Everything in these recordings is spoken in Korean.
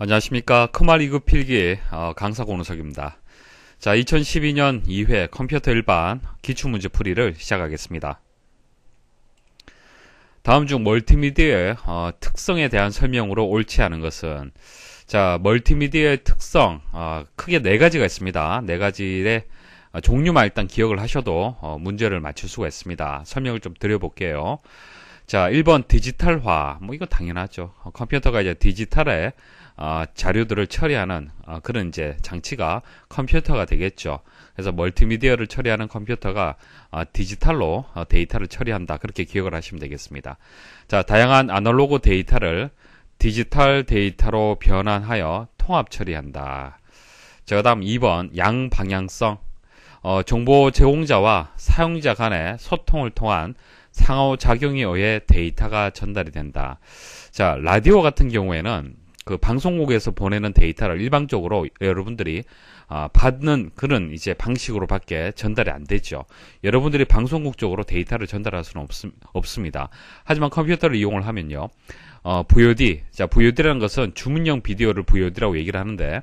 안녕하십니까. 크말 2급 필기 강사 고노석입니다. 자, 2012년 2회 컴퓨터 일반 기출문제 풀이를 시작하겠습니다. 다음 중 멀티미디어의 특성에 대한 설명으로 옳지 않은 것은, 자, 멀티미디어의 특성 크게 네 가지가 있습니다. 네 가지의 종류만 일단 기억을 하셔도 문제를 맞출 수가 있습니다. 설명을 좀 드려볼게요. 자, 1번 디지털화. 이거 당연하죠. 컴퓨터가 이제 디지털에 자료들을 처리하는 그런 이제 장치가 컴퓨터가 되겠죠. 그래서 멀티미디어를 처리하는 컴퓨터가 디지털로 데이터를 처리한다. 그렇게 기억을 하시면 되겠습니다. 자, 다양한 아날로그 데이터를 디지털 데이터로 변환하여 통합 처리한다. 자, 그 다음 2번 양방향성. 정보 제공자와 사용자 간의 소통을 통한 상호작용에 의해 데이터가 전달이 된다. 자, 라디오 같은 경우에는 그 방송국에서 보내는 데이터를 일방적으로 여러분들이 받는 그런 이제 방식으로밖에 전달이 안 되죠. 여러분들이 방송국 쪽으로 데이터를 전달할 수는 없습니다. 하지만 컴퓨터를 이용을 하면요, VOD, 자, VOD라는 것은 주문형 비디오를 VOD라고 얘기를 하는데,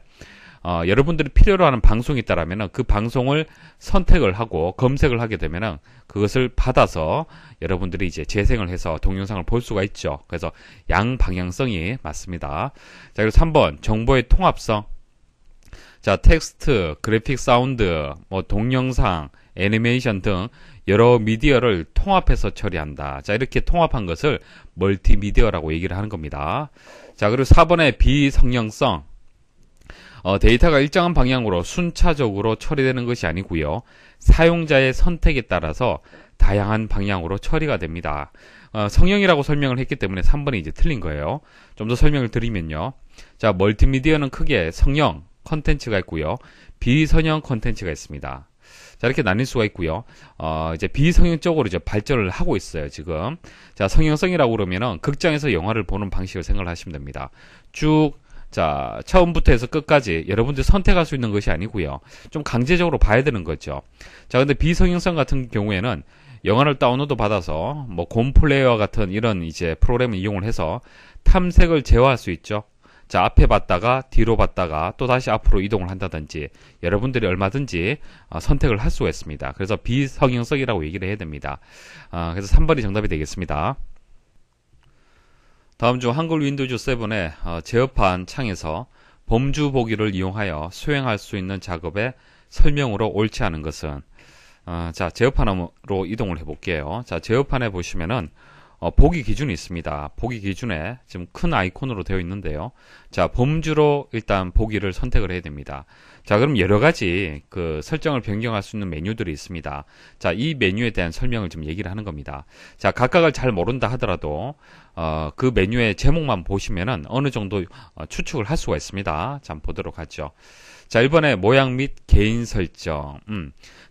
여러분들이 필요로 하는 방송이 있다라면 그 방송을 선택을 하고 검색을 하게 되면은 그것을 받아서 여러분들이 이제 재생을 해서 동영상을 볼 수가 있죠. 그래서 양방향성이 맞습니다. 자, 그리고 3번 정보의 통합성. 자, 텍스트, 그래픽 사운드, 동영상, 애니메이션 등 여러 미디어를 통합해서 처리한다. 자, 이렇게 통합한 것을 멀티미디어라고 얘기를 하는 겁니다. 자, 그리고 4번의 비성형성. 데이터가 일정한 방향으로 순차적으로 처리되는 것이 아니고요. 사용자의 선택에 따라서 다양한 방향으로 처리가 됩니다. 성형이라고 설명을 했기 때문에 3번이 이제 틀린 거예요. 좀 더 설명을 드리면요. 자, 멀티미디어는 크게 성형 컨텐츠가 있고요. 비성형 컨텐츠가 있습니다. 자, 이렇게 나뉠 수가 있고요. 이제 비성형 쪽으로 이제 발전을 하고 있어요, 지금. 자, 성형성이라고 그러면은 극장에서 영화를 보는 방식을 생각을 하시면 됩니다. 쭉 자, 처음부터 해서 끝까지 여러분들이 선택할 수 있는 것이 아니고요. 좀 강제적으로 봐야 되는 거죠. 자, 근데 비성형성 같은 경우에는 영화를 다운로드 받아서 곰 플레이어 같은 이런 이제 프로그램을 이용을 해서 탐색을 제어할 수 있죠. 자, 앞에 봤다가 뒤로 봤다가 또 다시 앞으로 이동을 한다든지 여러분들이 얼마든지 선택을 할 수가 있습니다. 그래서 비성형성이라고 얘기를 해야 됩니다. 그래서 3번이 정답이 되겠습니다. 다음 중 한글 윈도우즈 7의 제어판 창에서 범주 보기를 이용하여 수행할 수 있는 작업의 설명으로 옳지 않은 것은, 자, 제어판으로 이동을 해볼게요. 자, 제어판에 보시면은 보기 기준이 있습니다. 보기 기준에 지금 큰 아이콘으로 되어 있는데요. 자, 범주로 일단 보기를 선택을 해야 됩니다. 자, 그럼 여러 가지 그 설정을 변경할 수 있는 메뉴들이 있습니다. 자, 이 메뉴에 대한 설명을 좀 얘기를 하는 겁니다. 자, 각각을 잘 모른다 하더라도 그 메뉴의 제목만 보시면은 어느 정도 추측을 할 수가 있습니다. 자, 한번 보도록 하죠. 자, 1번에 모양 및 개인 설정.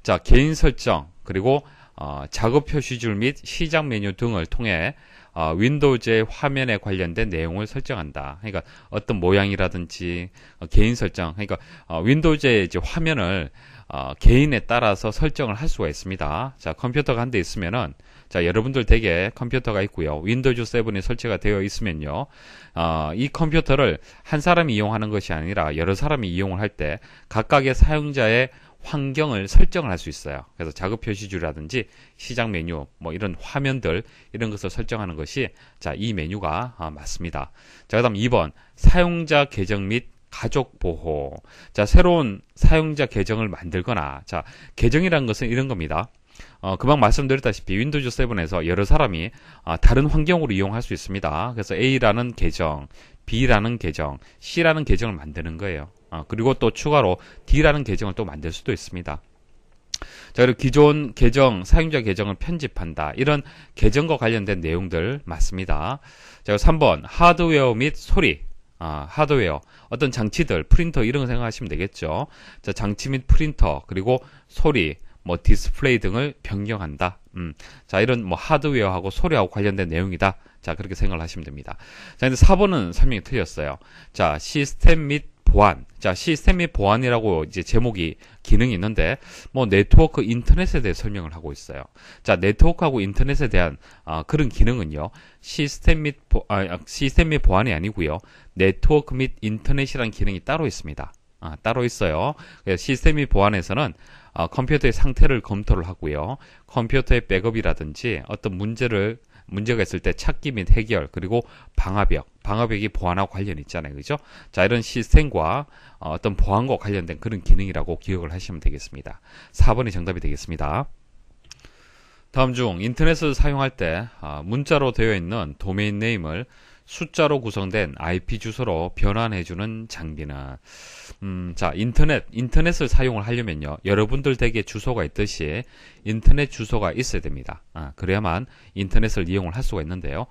자, 개인 설정, 그리고 작업 표시줄 및 시작 메뉴 등을 통해 윈도우즈의 화면에 관련된 내용을 설정한다. 그러니까 어떤 모양이라든지 개인 설정, 그러니까 윈도우즈의 이제 화면을 개인에 따라서 설정을 할 수가 있습니다. 자, 컴퓨터가 한 대 있으면은, 자, 여러분들 댁에 컴퓨터가 있고요. 윈도우즈 7이 설치가 되어 있으면요. 이 컴퓨터를 한 사람이 이용하는 것이 아니라 여러 사람이 이용을 할 때 각각의 사용자의 환경을 설정을 할 수 있어요. 그래서 작업 표시줄이라든지 시작 메뉴, 이런 화면들, 이런 것을 설정하는 것이, 자, 이 메뉴가 맞습니다. 자, 그 다음 2번, 사용자 계정 및 가족 보호. 자, 새로운 사용자 계정을 만들거나, 자, 계정이라는 것은 이런 겁니다. 금방 말씀드렸다시피 윈도우즈 7에서 여러 사람이 다른 환경으로 이용할 수 있습니다. 그래서 A라는 계정, B라는 계정, C라는 계정을 만드는 거예요. 그리고 또 추가로 D라는 계정을 또 만들 수도 있습니다. 자, 그리고 기존 계정, 사용자 계정을 편집한다. 이런 계정과 관련된 내용들 맞습니다. 자, 3번 하드웨어 및 소리. 하드웨어, 어떤 장치들, 프린터 이런 거 생각하시면 되겠죠. 자, 장치 및 프린터, 그리고 소리, 디스플레이 등을 변경한다. 자, 이런 하드웨어하고 소리하고 관련된 내용이다. 자, 그렇게 생각을 하시면 됩니다. 자, 근데 4번은 설명이 틀렸어요. 자, 시스템 및 보안. 자, 시스템 및 보안이라고 이제 제목이 기능이 있는데, 뭐 네트워크 인터넷에 대해 설명을 하고 있어요. 자, 네트워크하고 인터넷에 대한 그런 기능은요, 시스템 및 보안이 아니고요, 네트워크 및 인터넷이라는 기능이 따로 있습니다. 따로 있어요. 시스템 및 보안에서는 컴퓨터의 상태를 검토를 하고요, 컴퓨터의 백업이라든지 어떤 문제가 있을 때 찾기 및 해결, 그리고 방화벽이 보안하고 관련이 있잖아요. 그죠? 자, 이런 시스템과 어떤 보안과 관련된 그런 기능이라고 기억을 하시면 되겠습니다. 4번이 정답이 되겠습니다. 다음 중 인터넷을 사용할 때 문자로 되어 있는 도메인 네임을 숫자로 구성된 IP 주소로 변환해주는 장비는, 자, 인터넷을 사용을 하려면요, 여러분들 댁에 주소가 있듯이 인터넷 주소가 있어야 됩니다. 그래야만 인터넷을 이용을 할 수가 있는데요.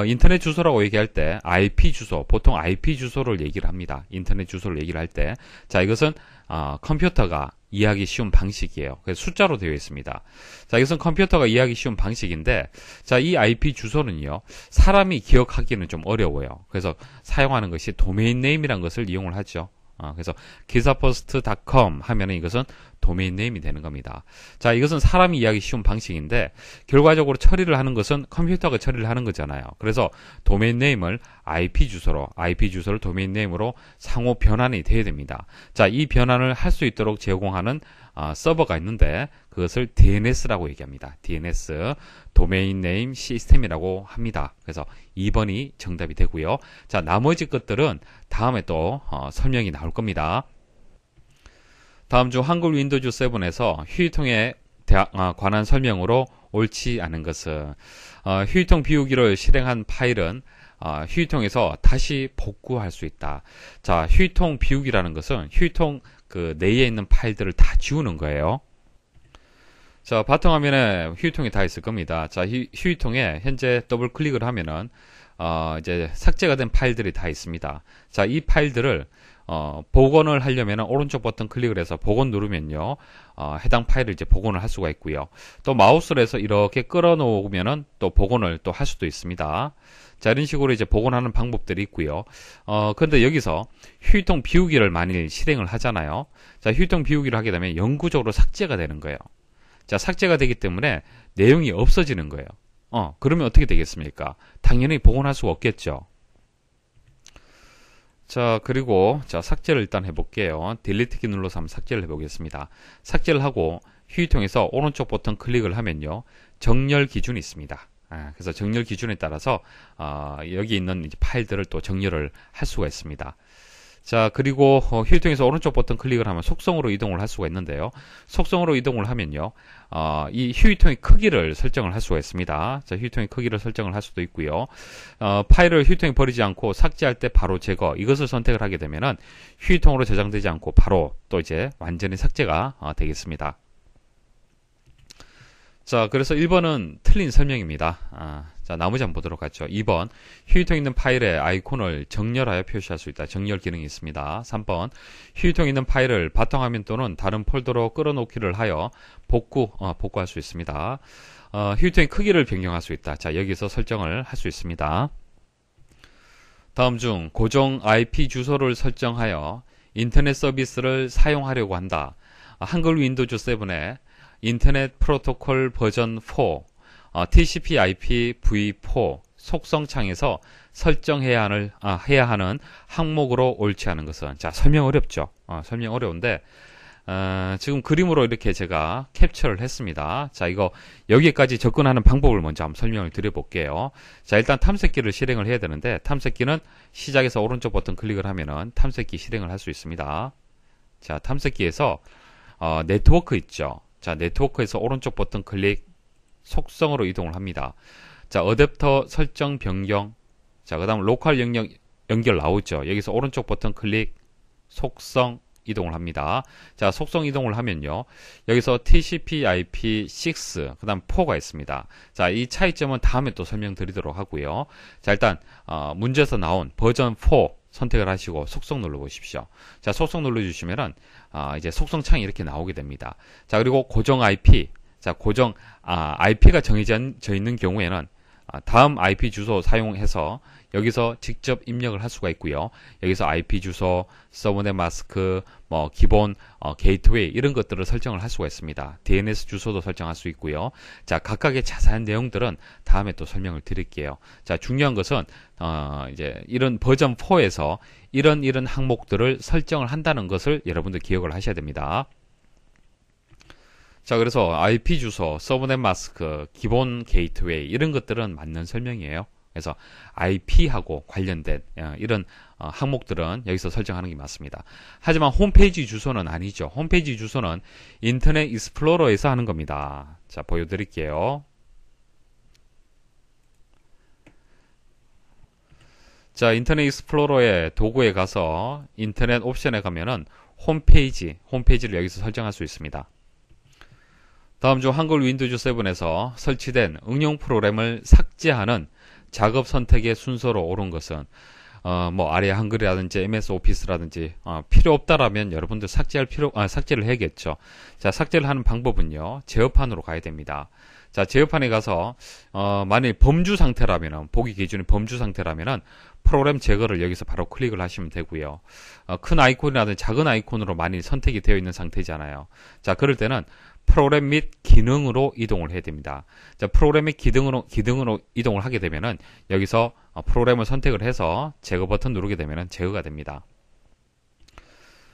인터넷 주소라고 얘기할 때 IP 주소, 보통 IP 주소를 얘기를 합니다. 인터넷 주소를 얘기를 할 때, 자, 이것은 컴퓨터가 이해하기 쉬운 방식이에요. 그래서 숫자로 되어 있습니다. 자, 이것은 컴퓨터가 이해하기 쉬운 방식인데, 자, 이 IP 주소는요, 사람이 기억하기는 좀 어려워요. 그래서 사용하는 것이 도메인 네임이라는 것을 이용을 하죠. 그래서 기사퍼스트.com 하면은 이것은 도메인 네임이 되는 겁니다. 자, 이것은 사람이 이해하기 쉬운 방식인데, 결과적으로 처리를 하는 것은 컴퓨터가 처리를 하는 거잖아요. 그래서 도메인 네임을 IP 주소를 도메인 네임으로 상호 변환이 돼야 됩니다. 자, 이 변환을 할 수 있도록 제공하는 서버가 있는데, 그것을 DNS라고 얘기합니다. DNS, 도메인 네임 시스템이라고 합니다. 그래서 2번이 정답이 되고요. 자, 나머지 것들은 다음에 또 설명이 나올 겁니다. 다음 중 한글 윈도우즈 7에서 휴지통에 관한 설명으로 옳지 않은 것은, 휴지통 비우기를 실행한 파일은 휴지통에서 다시 복구할 수 있다. 자, 휴지통 비우기라는 것은 휴지통 그 내에 있는 파일들을 다 지우는 거예요. 자, 바탕화면에 휴지통이 다 있을 겁니다. 자, 휴지통에 현재 더블 클릭을 하면은 이제 삭제가 된 파일들이 다 있습니다. 자, 이 파일들을 복원을 하려면 오른쪽 버튼 클릭을 해서 복원 누르면요, 해당 파일을 이제 복원을 할 수가 있고요. 또 마우스로 해서 이렇게 끌어 놓으면은 또 복원을 또 할 수도 있습니다. 자, 이런 식으로 이제 복원하는 방법들이 있고요. 근데 여기서 휴지통 비우기를 만일 실행을 하잖아요. 자, 휴지통 비우기를 하게 되면 영구적으로 삭제가 되는 거예요. 자, 삭제가 되기 때문에 내용이 없어지는 거예요. 그러면 어떻게 되겠습니까? 당연히 복원할 수가 없겠죠. 자, 그리고 자, 삭제를 일단 해볼게요. 딜리트 키 눌러서 한번 삭제를 해보겠습니다. 삭제를 하고 휴지통에서 오른쪽 버튼 클릭을 하면요, 정렬 기준이 있습니다. 그래서 정렬 기준에 따라서 여기 있는 이제 파일들을 또 정렬을 할 수가 있습니다. 자, 그리고 휴지통에서 오른쪽 버튼 클릭을 하면 속성으로 이동을 할 수가 있는데요. 속성으로 이동을 하면요, 이 휴지통의 크기를 설정을 할 수가 있습니다. 자, 휴지통의 크기를 설정을 할 수도 있고요. 파일을 휴지통에 버리지 않고 삭제할 때 바로 제거, 이것을 선택을 하게 되면은 휴지통으로 저장되지 않고 바로 또 이제 완전히 삭제가 되겠습니다. 자, 그래서 1번은 틀린 설명입니다. 자, 나머지 한번 보도록 하죠. 2번, 휴지통에 있는 파일의 아이콘을 정렬하여 표시할 수 있다. 정렬 기능이 있습니다. 3번, 휴지통에 있는 파일을 바탕화면 또는 다른 폴더로 끌어놓기를 하여 복구할 수 있습니다. 휴지통의 크기를 변경할 수 있다. 자, 여기서 설정을 할 수 있습니다. 다음 중 고정 IP 주소를 설정하여 인터넷 서비스를 사용하려고 한다. 한글 윈도우즈 7에 인터넷 프로토콜 버전 4, TCP/IP v4 속성 창에서 설정해야 하는 항목으로 옳지 않은 것은, 자, 설명 어렵죠. 설명 어려운데 지금 그림으로 이렇게 제가 캡처를 했습니다. 자, 이거 여기까지 접근하는 방법을 먼저 한번 설명을 드려볼게요. 자, 일단 탐색기를 실행을 해야 되는데, 탐색기는 시작에서 오른쪽 버튼 클릭을 하면은 탐색기 실행을 할 수 있습니다. 자, 탐색기에서 네트워크 있죠. 자, 네트워크에서 오른쪽 버튼 클릭, 속성으로 이동을 합니다. 자, 어댑터 설정 변경. 자, 그 다음 로컬 영역 연결 나오죠. 여기서 오른쪽 버튼 클릭, 속성 이동을 합니다. 자, 속성 이동을 하면요, 여기서 TCP/IP6, 그 다음 4가 있습니다. 자, 이 차이점은 다음에 또 설명드리도록 하고요. 자, 일단 문제에서 나온 버전 4 선택을 하시고 속성 눌러 보십시오. 자, 속성 눌러 주시면은 이제 속성 창이 이렇게 나오게 됩니다. 자, 그리고 고정 IP. 자, IP가 정해져 있는 경우에는 다음 IP 주소 사용해서 여기서 직접 입력을 할 수가 있고요. 여기서 IP 주소, 서브넷 마스크, 뭐 기본 게이트웨이 이런 것들을 설정을 할 수가 있습니다. DNS 주소도 설정할 수 있고요. 자, 각각의 자세한 내용들은 다음에 또 설명을 드릴게요. 자, 중요한 것은 이제 이런 버전 4에서 이런 항목들을 설정을 한다는 것을 여러분들 기억을 하셔야 됩니다. 자, 그래서 IP 주소, 서브넷 마스크, 기본 게이트웨이 이런 것들은 맞는 설명이에요. 그래서 IP하고 관련된 이런 항목들은 여기서 설정하는 게 맞습니다. 하지만 홈페이지 주소는 아니죠. 홈페이지 주소는 인터넷 익스플로러에서 하는 겁니다. 자, 보여드릴게요. 자, 인터넷 익스플로러의 도구에 가서 인터넷 옵션에 가면은 홈페이지를 여기서 설정할 수 있습니다. 다음 중 한글 윈도우즈 7에서 설치된 응용 프로그램을 삭제하는 작업 선택의 순서로 옳은 것은 뭐 아래 한글이라든지 MS 오피스라든지 필요 없다라면 여러분들 삭제를 해야겠죠. 자, 삭제를 하는 방법은요. 제어판으로 가야 됩니다. 자, 제어판에 가서 만일 범주 상태라면은 보기 기준이 범주 상태라면은 프로그램 제거를 여기서 바로 클릭을 하시면 되고요. 큰 아이콘이라든지 작은 아이콘으로 만일 선택이 되어 있는 상태잖아요. 자, 그럴 때는 프로그램 및 기능으로 이동을 해야 됩니다. 자, 프로그램의 기능으로 이동을 하게 되면은 여기서 프로그램을 선택을 해서 제거 버튼 누르게 되면은 제거가 됩니다.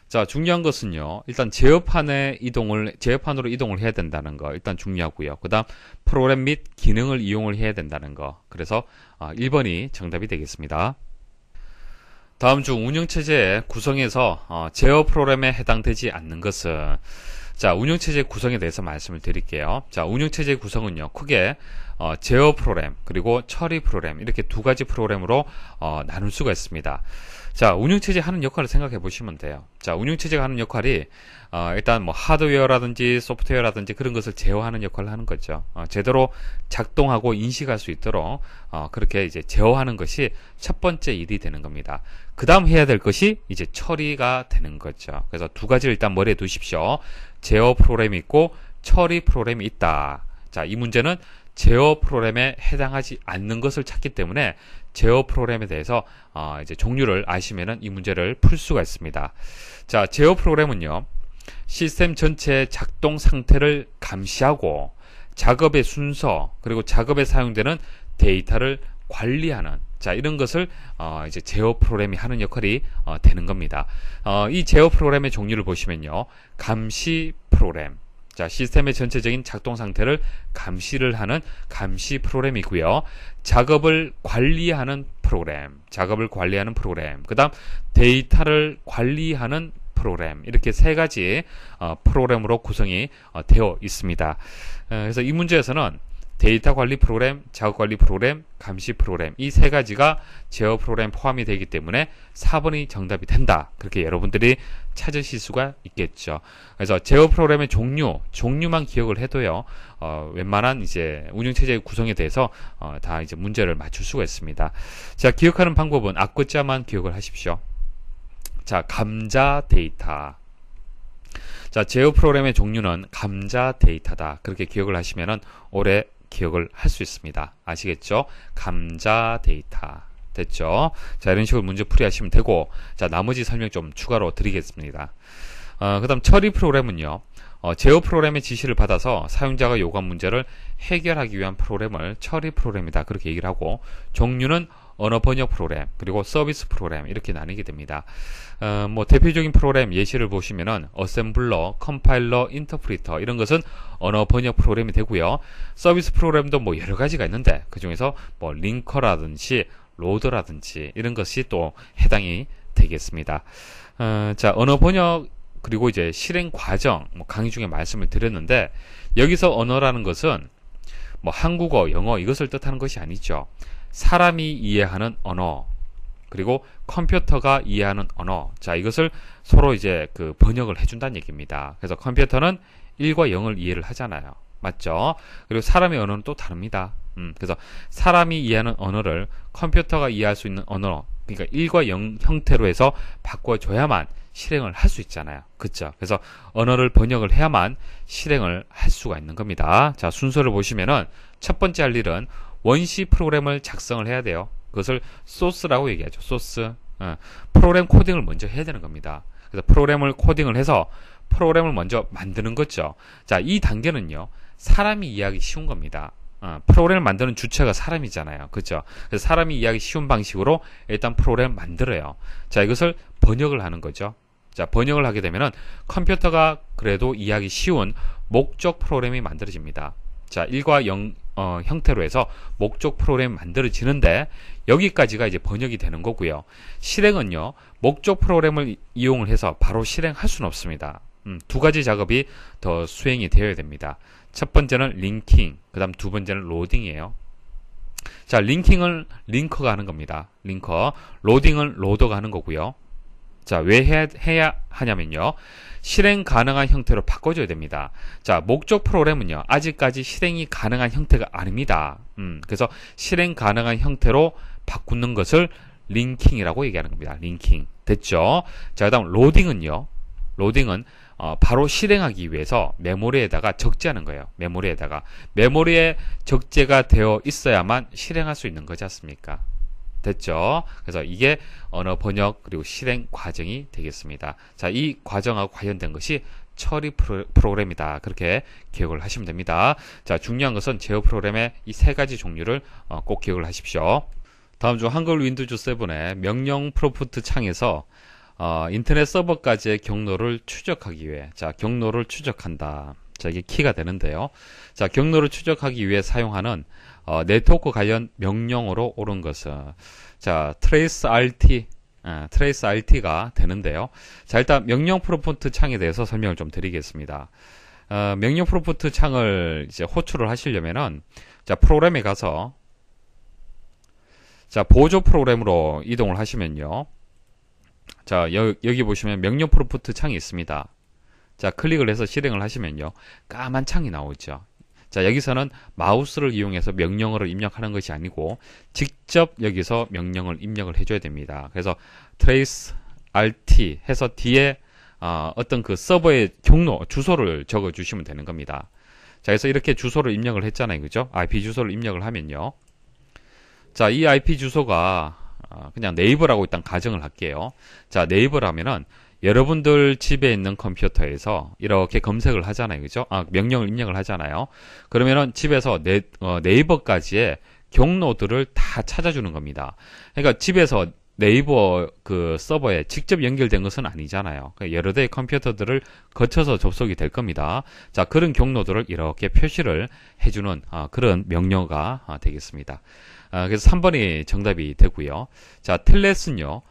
자, 중요한 것은요. 일단 제어판으로 이동을 해야 된다는 거 일단 중요하고요. 그다음 프로그램 및 기능을 이용을 해야 된다는 거. 그래서 1번이 정답이 되겠습니다. 다음 중 운영체제의 구성에서 제어 프로그램에 해당되지 않는 것은 자, 운영체제 구성에 대해서 말씀을 드릴게요. 자, 운영체제 구성은요, 크게 제어 프로그램 그리고 처리 프로그램 이렇게 두 가지 프로그램으로 나눌 수가 있습니다. 자, 운영체제 하는 역할을 생각해 보시면 돼요. 자, 운영체제가 하는 역할이 일단 뭐 하드웨어라든지 소프트웨어라든지 그런 것을 제어하는 역할을 하는 거죠. 제대로 작동하고 인식할 수 있도록 그렇게 이제 제어하는 것이 첫 번째 일이 되는 겁니다. 그 다음 해야 될 것이 이제 처리가 되는 거죠. 그래서 두 가지를 일단 머리에 두십시오. 제어 프로그램이 있고 처리 프로그램이 있다. 자, 이 문제는 제어 프로그램에 해당하지 않는 것을 찾기 때문에 제어 프로그램에 대해서 이제 종류를 아시면은 이 문제를 풀 수가 있습니다. 자, 제어 프로그램은요, 시스템 전체의 작동 상태를 감시하고 작업의 순서 그리고 작업에 사용되는 데이터를 관리하는 자, 이런 것을 이제 제어 프로그램이 하는 역할이 되는 겁니다. 이 제어 프로그램의 종류를 보시면요, 감시 프로그램. 자, 시스템의 전체적인 작동 상태를 감시를 하는 감시 프로그램이고요. 작업을 관리하는 프로그램, 그 다음 데이터를 관리하는 프로그램, 이렇게 세 가지 프로그램으로 구성이 되어 있습니다. 그래서 이 문제에서는 데이터 관리 프로그램, 작업 관리 프로그램, 감시 프로그램 이 세 가지가 제어 프로그램 포함이 되기 때문에 4번이 정답이 된다. 그렇게 여러분들이 찾으실 수가 있겠죠. 그래서 제어 프로그램의 종류만 기억을 해도요. 웬만한 이제 운영체제의 구성에 대해서 다 이제 문제를 맞출 수가 있습니다. 자, 기억하는 방법은 앞글자만 기억을 하십시오. 자, 감자 데이터. 자, 제어 프로그램의 종류는 감자 데이터다. 그렇게 기억을 하시면은 오래 기억을 할 수 있습니다. 아시겠죠? 감자 데이터. 됐죠? 자, 이런 식으로 문제 풀이 하시면 되고, 자, 나머지 설명 좀 추가로 드리겠습니다. 그 다음 처리 프로그램은요, 제어 프로그램의 지시를 받아서 사용자가 요구한 문제를 해결하기 위한 프로그램을 처리 프로그램이다. 그렇게 얘기를 하고, 종류는 언어 번역 프로그램, 그리고 서비스 프로그램, 이렇게 나뉘게 됩니다. 뭐, 대표적인 프로그램 예시를 보시면은, 어셈블러, 컴파일러, 인터프리터, 이런 것은 언어 번역 프로그램이 되고요. 서비스 프로그램도 뭐 여러 가지가 있는데, 그 중에서 뭐, 링커라든지, 로더라든지, 이런 것이 또 해당이 되겠습니다. 자, 언어 번역, 그리고 이제 실행 과정, 뭐 강의 중에 말씀을 드렸는데, 여기서 언어라는 것은 뭐 한국어, 영어 이것을 뜻하는 것이 아니죠. 사람이 이해하는 언어, 그리고 컴퓨터가 이해하는 언어. 자, 이것을 서로 이제 그 번역을 해준다는 얘기입니다. 그래서 컴퓨터는 1과 0을 이해를 하잖아요. 맞죠? 그리고 사람의 언어는 또 다릅니다. 그래서 사람이 이해하는 언어를 컴퓨터가 이해할 수 있는 언어, 그러니까 1과 0 형태로 해서 바꿔줘야만 실행을 할 수 있잖아요. 그쵸? 그래서 언어를 번역을 해야만 실행을 할 수가 있는 겁니다. 자, 순서를 보시면은 첫 번째 할 일은 원시 프로그램을 작성을 해야 돼요. 그것을 소스라고 얘기하죠. 소스. 프로그램 코딩을 먼저 해야 되는 겁니다. 그래서 프로그램을 코딩을 해서 프로그램을 먼저 만드는 거죠. 자, 이 단계는요, 사람이 이해하기 쉬운 겁니다. 프로그램을 만드는 주체가 사람이잖아요. 그죠? 그래서 사람이 이해하기 쉬운 방식으로 일단 프로그램을 만들어요. 자, 이것을 번역을 하는 거죠. 자, 번역을 하게 되면은 컴퓨터가 그래도 이해하기 쉬운 목적 프로그램이 만들어집니다. 자, 1과 0 형태로 해서 목적 프로그램이 만들어지는데 여기까지가 이제 번역이 되는 거고요. 실행은요, 목적 프로그램을 이용을 해서 바로 실행할 수는 없습니다. 두 가지 작업이 더 수행이 되어야 됩니다. 첫 번째는 링킹, 그 다음 두 번째는 로딩이에요. 자, 링킹을 링커가 하는 겁니다. 링커. 로딩을 로더가 하는 거고요. 자, 왜 해야 하냐면요, 실행 가능한 형태로 바꿔줘야 됩니다. 자, 목적 프로그램은요, 아직까지 실행이 가능한 형태가 아닙니다. 그래서 실행 가능한 형태로 바꾸는 것을 링킹이라고 얘기하는 겁니다. 링킹. 됐죠? 자, 그 다음 로딩은요, 로딩은 바로 실행하기 위해서 메모리에다가 적재하는 거예요. 메모리에 적재가 되어 있어야만 실행할 수 있는 거지 않습니까? 됐죠? 그래서 이게 언어 번역 그리고 실행 과정이 되겠습니다. 자, 이 과정하고 관련된 것이 처리 프로그램이다. 그렇게 기억을 하시면 됩니다. 자, 중요한 것은 제어 프로그램의 이 세 가지 종류를 꼭 기억을 하십시오. 다음 중 한글 윈도우즈 7의 명령 프롬프트 창에서 인터넷 서버까지의 경로를 추적하기 위해, 자, 경로를 추적한다. 자, 이게 키가 되는데요. 자, 경로를 추적하기 위해 사용하는 네트워크 관련 명령어로 옳은 것은, 자, trace RT가 되는데요. 자, 일단 명령 프롬프트 창에 대해서 설명을 좀 드리겠습니다. 명령 프롬프트 창을 이제 호출을 하시려면은, 자, 프로그램에 가서, 자, 보조 프로그램으로 이동을 하시면요. 자, 여기 보시면 명령 프롬프트 창이 있습니다. 자, 클릭을 해서 실행을 하시면요, 까만 창이 나오죠. 자, 여기서는 마우스를 이용해서 명령어를 입력하는 것이 아니고 직접 여기서 명령을 입력을 해줘야 됩니다. 그래서 trace rt 해서 뒤에 어떤 그 서버의 경로, 주소를 적어주시면 되는 겁니다. 자, 그래서 이렇게 주소를 입력을 했잖아요. 그죠? IP 주소를 입력을 하면요. 자, 이 IP 주소가 그냥 네이버라고 일단 가정을 할게요. 자, 네이버라면은 여러분들 집에 있는 컴퓨터에서 이렇게 검색을 하잖아요. 그죠? 명령을 입력을 하잖아요. 그러면은 집에서 네이버까지의 경로들을 다 찾아주는 겁니다. 그러니까 집에서 네이버 그 서버에 직접 연결된 것은 아니잖아요. 그러니까 여러 대의 컴퓨터들을 거쳐서 접속이 될 겁니다. 자, 그런 경로들을 이렇게 표시를 해주는 그런 명령어가 되겠습니다. 그래서 3번이 정답이 되고요. 자, 텔넷은요,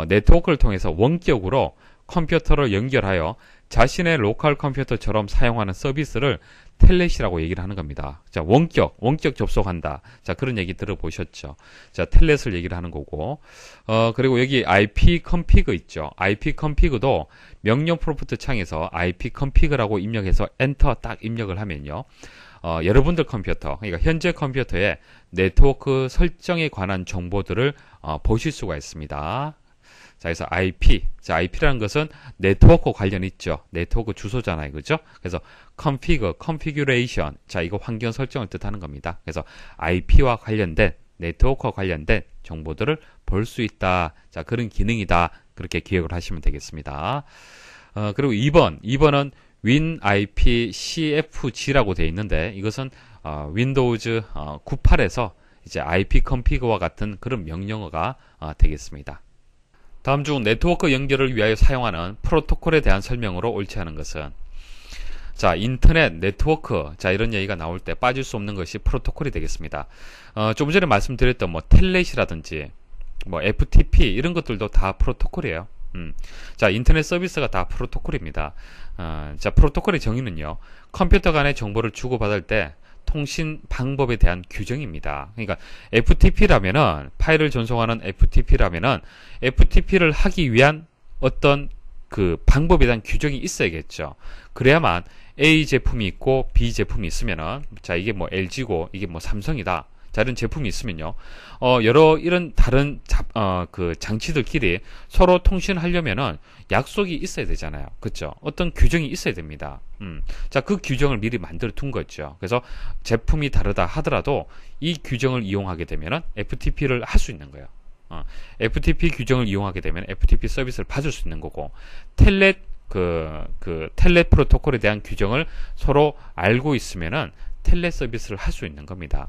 네트워크를 통해서 원격으로 컴퓨터를 연결하여 자신의 로컬 컴퓨터처럼 사용하는 서비스를 텔넷이라고 얘기를 하는 겁니다. 자, 원격 접속한다. 자, 그런 얘기 들어보셨죠? 자, 텔넷을 얘기를 하는 거고, 그리고 여기 IP config 있죠? IP config도 명령 프롬프트 창에서 IP config라고 입력해서 엔터 딱 입력을 하면요. 여러분들 컴퓨터, 그러니까 현재 컴퓨터의 네트워크 설정에 관한 정보들을 보실 수가 있습니다. 자, 그래서 IP. 자, IP라는 것은 네트워크 관련 있죠. 네트워크 주소잖아요. 그죠? 그래서 configuration. 자, 이거 환경 설정을 뜻하는 겁니다. 그래서 IP와 관련된, 네트워크와 관련된 정보들을 볼 수 있다. 자, 그런 기능이다. 그렇게 기억을 하시면 되겠습니다. 그리고 2번은 WinIP-CFG라고 되어 있는데, 이것은 윈도우즈 98에서 이제 IP config와 같은 그런 명령어가 되겠습니다. 다음 중 네트워크 연결을 위하여 사용하는 프로토콜에 대한 설명으로 옳지 않은 것은, 자, 인터넷, 네트워크, 자, 이런 얘기가 나올 때 빠질 수 없는 것이 프로토콜이 되겠습니다. 좀 전에 말씀드렸던 뭐 텔넷이라든지 뭐 FTP 이런 것들도 다 프로토콜이에요. 자, 인터넷 서비스가 다 프로토콜입니다. 자, 프로토콜의 정의는요, 컴퓨터 간의 정보를 주고받을 때 통신 방법에 대한 규정입니다. 그러니까 FTP라면은, 파일을 전송하는 FTP라면은 FTP를 하기 위한 어떤 그 방법에 대한 규정이 있어야겠죠. 그래야만 A 제품이 있고 B 제품이 있으면은, 자, 이게 뭐 LG고 이게 뭐 삼성이다. 자, 이런 제품이 있으면요. 여러 이런 다른 그 장치들끼리 서로 통신하려면은 약속이 있어야 되잖아요. 그렇죠? 어떤 규정이 있어야 됩니다. 자, 그 규정을 미리 만들어 둔 거죠. 그래서 제품이 다르다 하더라도 이 규정을 이용하게 되면은 FTP를 할 수 있는 거예요. FTP 규정을 이용하게 되면 FTP 서비스를 받을 수 있는 거고, 텔넷 텔넷 프로토콜에 대한 규정을 서로 알고 있으면은 텔넷 서비스를 할 수 있는 겁니다.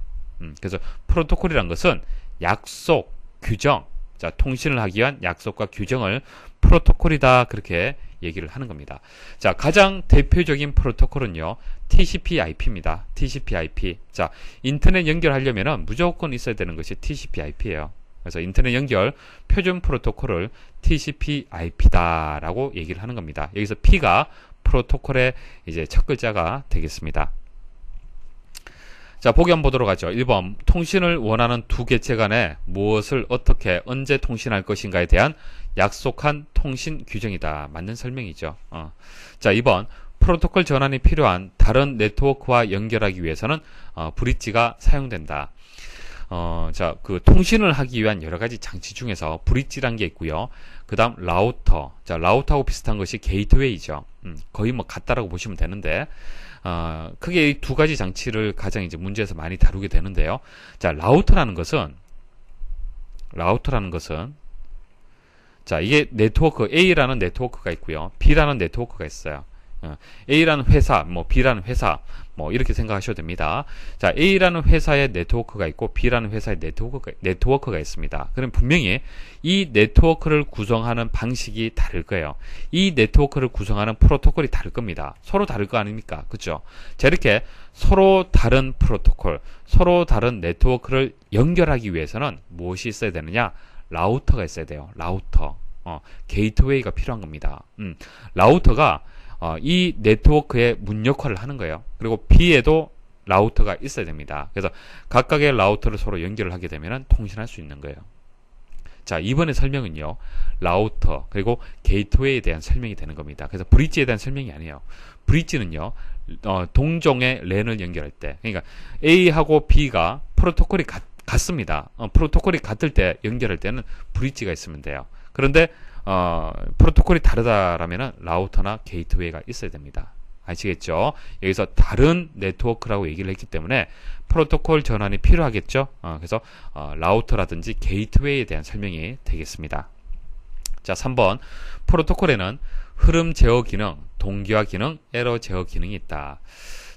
그래서 프로토콜이란 것은 약속, 규정, 자, 통신을 하기 위한 약속과 규정을 프로토콜이다, 그렇게 얘기를 하는 겁니다. 자, 가장 대표적인 프로토콜은요, TCP/IP입니다. TCP/IP. 자, 인터넷 연결하려면은 무조건 있어야 되는 것이 TCP/IP예요. 그래서 인터넷 연결 표준 프로토콜을 TCP/IP다라고 얘기를 하는 겁니다. 여기서 P가 프로토콜의 이제 첫 글자가 되겠습니다. 자, 보기 한번 보도록 하죠. 1번, 통신을 원하는 두 개체 간에 무엇을 어떻게 언제 통신할 것인가에 대한 약속한 통신 규정이다. 맞는 설명이죠. 자, 2번, 프로토콜 전환이 필요한 다른 네트워크와 연결하기 위해서는 브릿지가 사용된다. 자, 그 통신을 하기 위한 여러 가지 장치 중에서 브릿지란 게 있고요. 그 다음 라우터. 자, 라우터하고 비슷한 것이 게이트웨이죠. 거의 뭐 같다라고 보시면 되는데, 크게 이 두 가지 장치를 가장 이제 문제에서 많이 다루게 되는데요. 자, 라우터라는 것은, 자, 이게 네트워크, A라는 네트워크가 있고요. B라는 네트워크가 있어요. A라는 회사, 뭐 B라는 회사, 뭐 이렇게 생각하셔도 됩니다. 자, A라는 회사의 네트워크가 있고 B라는 회사의 네트워크가 있습니다. 그럼 분명히 이 네트워크를 구성하는 방식이 다를 거예요. 이 네트워크를 구성하는 프로토콜이 다를 겁니다. 서로 다를 거 아닙니까? 그죠? 자, 이렇게 서로 다른 프로토콜, 서로 다른 네트워크를 연결하기 위해서는 무엇이 있어야 되느냐? 라우터가 있어야 돼요. 라우터. 게이트웨이가 필요한 겁니다. 라우터가 이 네트워크의 문 역할을 하는 거예요. 그리고 B에도 라우터가 있어야 됩니다. 그래서 각각의 라우터를 서로 연결을 하게 되면 통신할 수 있는 거예요. 자, 이번에 설명은요, 라우터 그리고 게이트웨이에 대한 설명이 되는 겁니다. 그래서 브릿지에 대한 설명이 아니에요. 브릿지는요, 동종의 랜을 연결할 때, 그러니까 A하고 B가 프로토콜이 같습니다. 프로토콜이 같을 때 연결할 때는 브릿지가 있으면 돼요. 그런데 프로토콜이 다르다라면은 라우터나 게이트웨이가 있어야 됩니다. 아시겠죠? 여기서 다른 네트워크라고 얘기를 했기 때문에 프로토콜 전환이 필요하겠죠? 그래서 라우터라든지 게이트웨이에 대한 설명이 되겠습니다. 자, 3번, 프로토콜에는 흐름 제어 기능, 동기화 기능, 에러 제어 기능이 있다.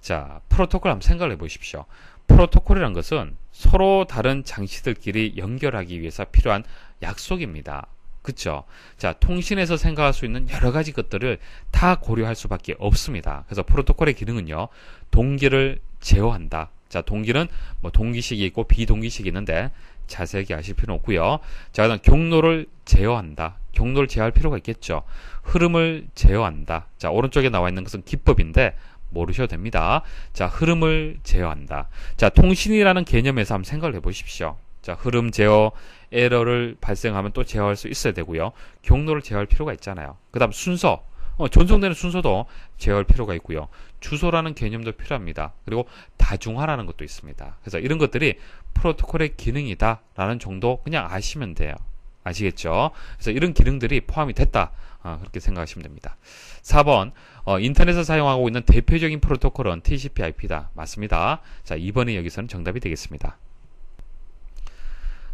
자, 프로토콜 한번 생각을 해보십시오. 프로토콜이란 것은 서로 다른 장치들끼리 연결하기 위해서 필요한 약속입니다. 그쵸? 자, 통신에서 생각할 수 있는 여러 가지 것들을 다 고려할 수밖에 없습니다. 그래서 프로토콜의 기능은요, 동기를 제어한다. 자, 동기는 뭐 동기식이 있고 비동기식이 있는데 자세하게 아실 필요는 없고요. 자, 그다음 경로를 제어한다. 경로를 제어할 필요가 있겠죠. 흐름을 제어한다. 자, 오른쪽에 나와 있는 것은 기법인데 모르셔도 됩니다. 자, 흐름을 제어한다. 자, 통신이라는 개념에서 한번 생각을 해보십시오. 자, 흐름 제어, 에러를 발생하면 또 제어할 수 있어야 되고요. 경로를 제어할 필요가 있잖아요. 그 다음 순서, 전송되는 순서도 제어할 필요가 있고요. 주소라는 개념도 필요합니다. 그리고 다중화라는 것도 있습니다. 그래서 이런 것들이 프로토콜의 기능이다 라는 정도 그냥 아시면 돼요. 아시겠죠? 그래서 이런 기능들이 포함이 됐다. 그렇게 생각하시면 됩니다. 4번, 인터넷을 사용하고 있는 대표적인 프로토콜은 TCP/IP다. 맞습니다. 자, 2번이 여기서는 정답이 되겠습니다.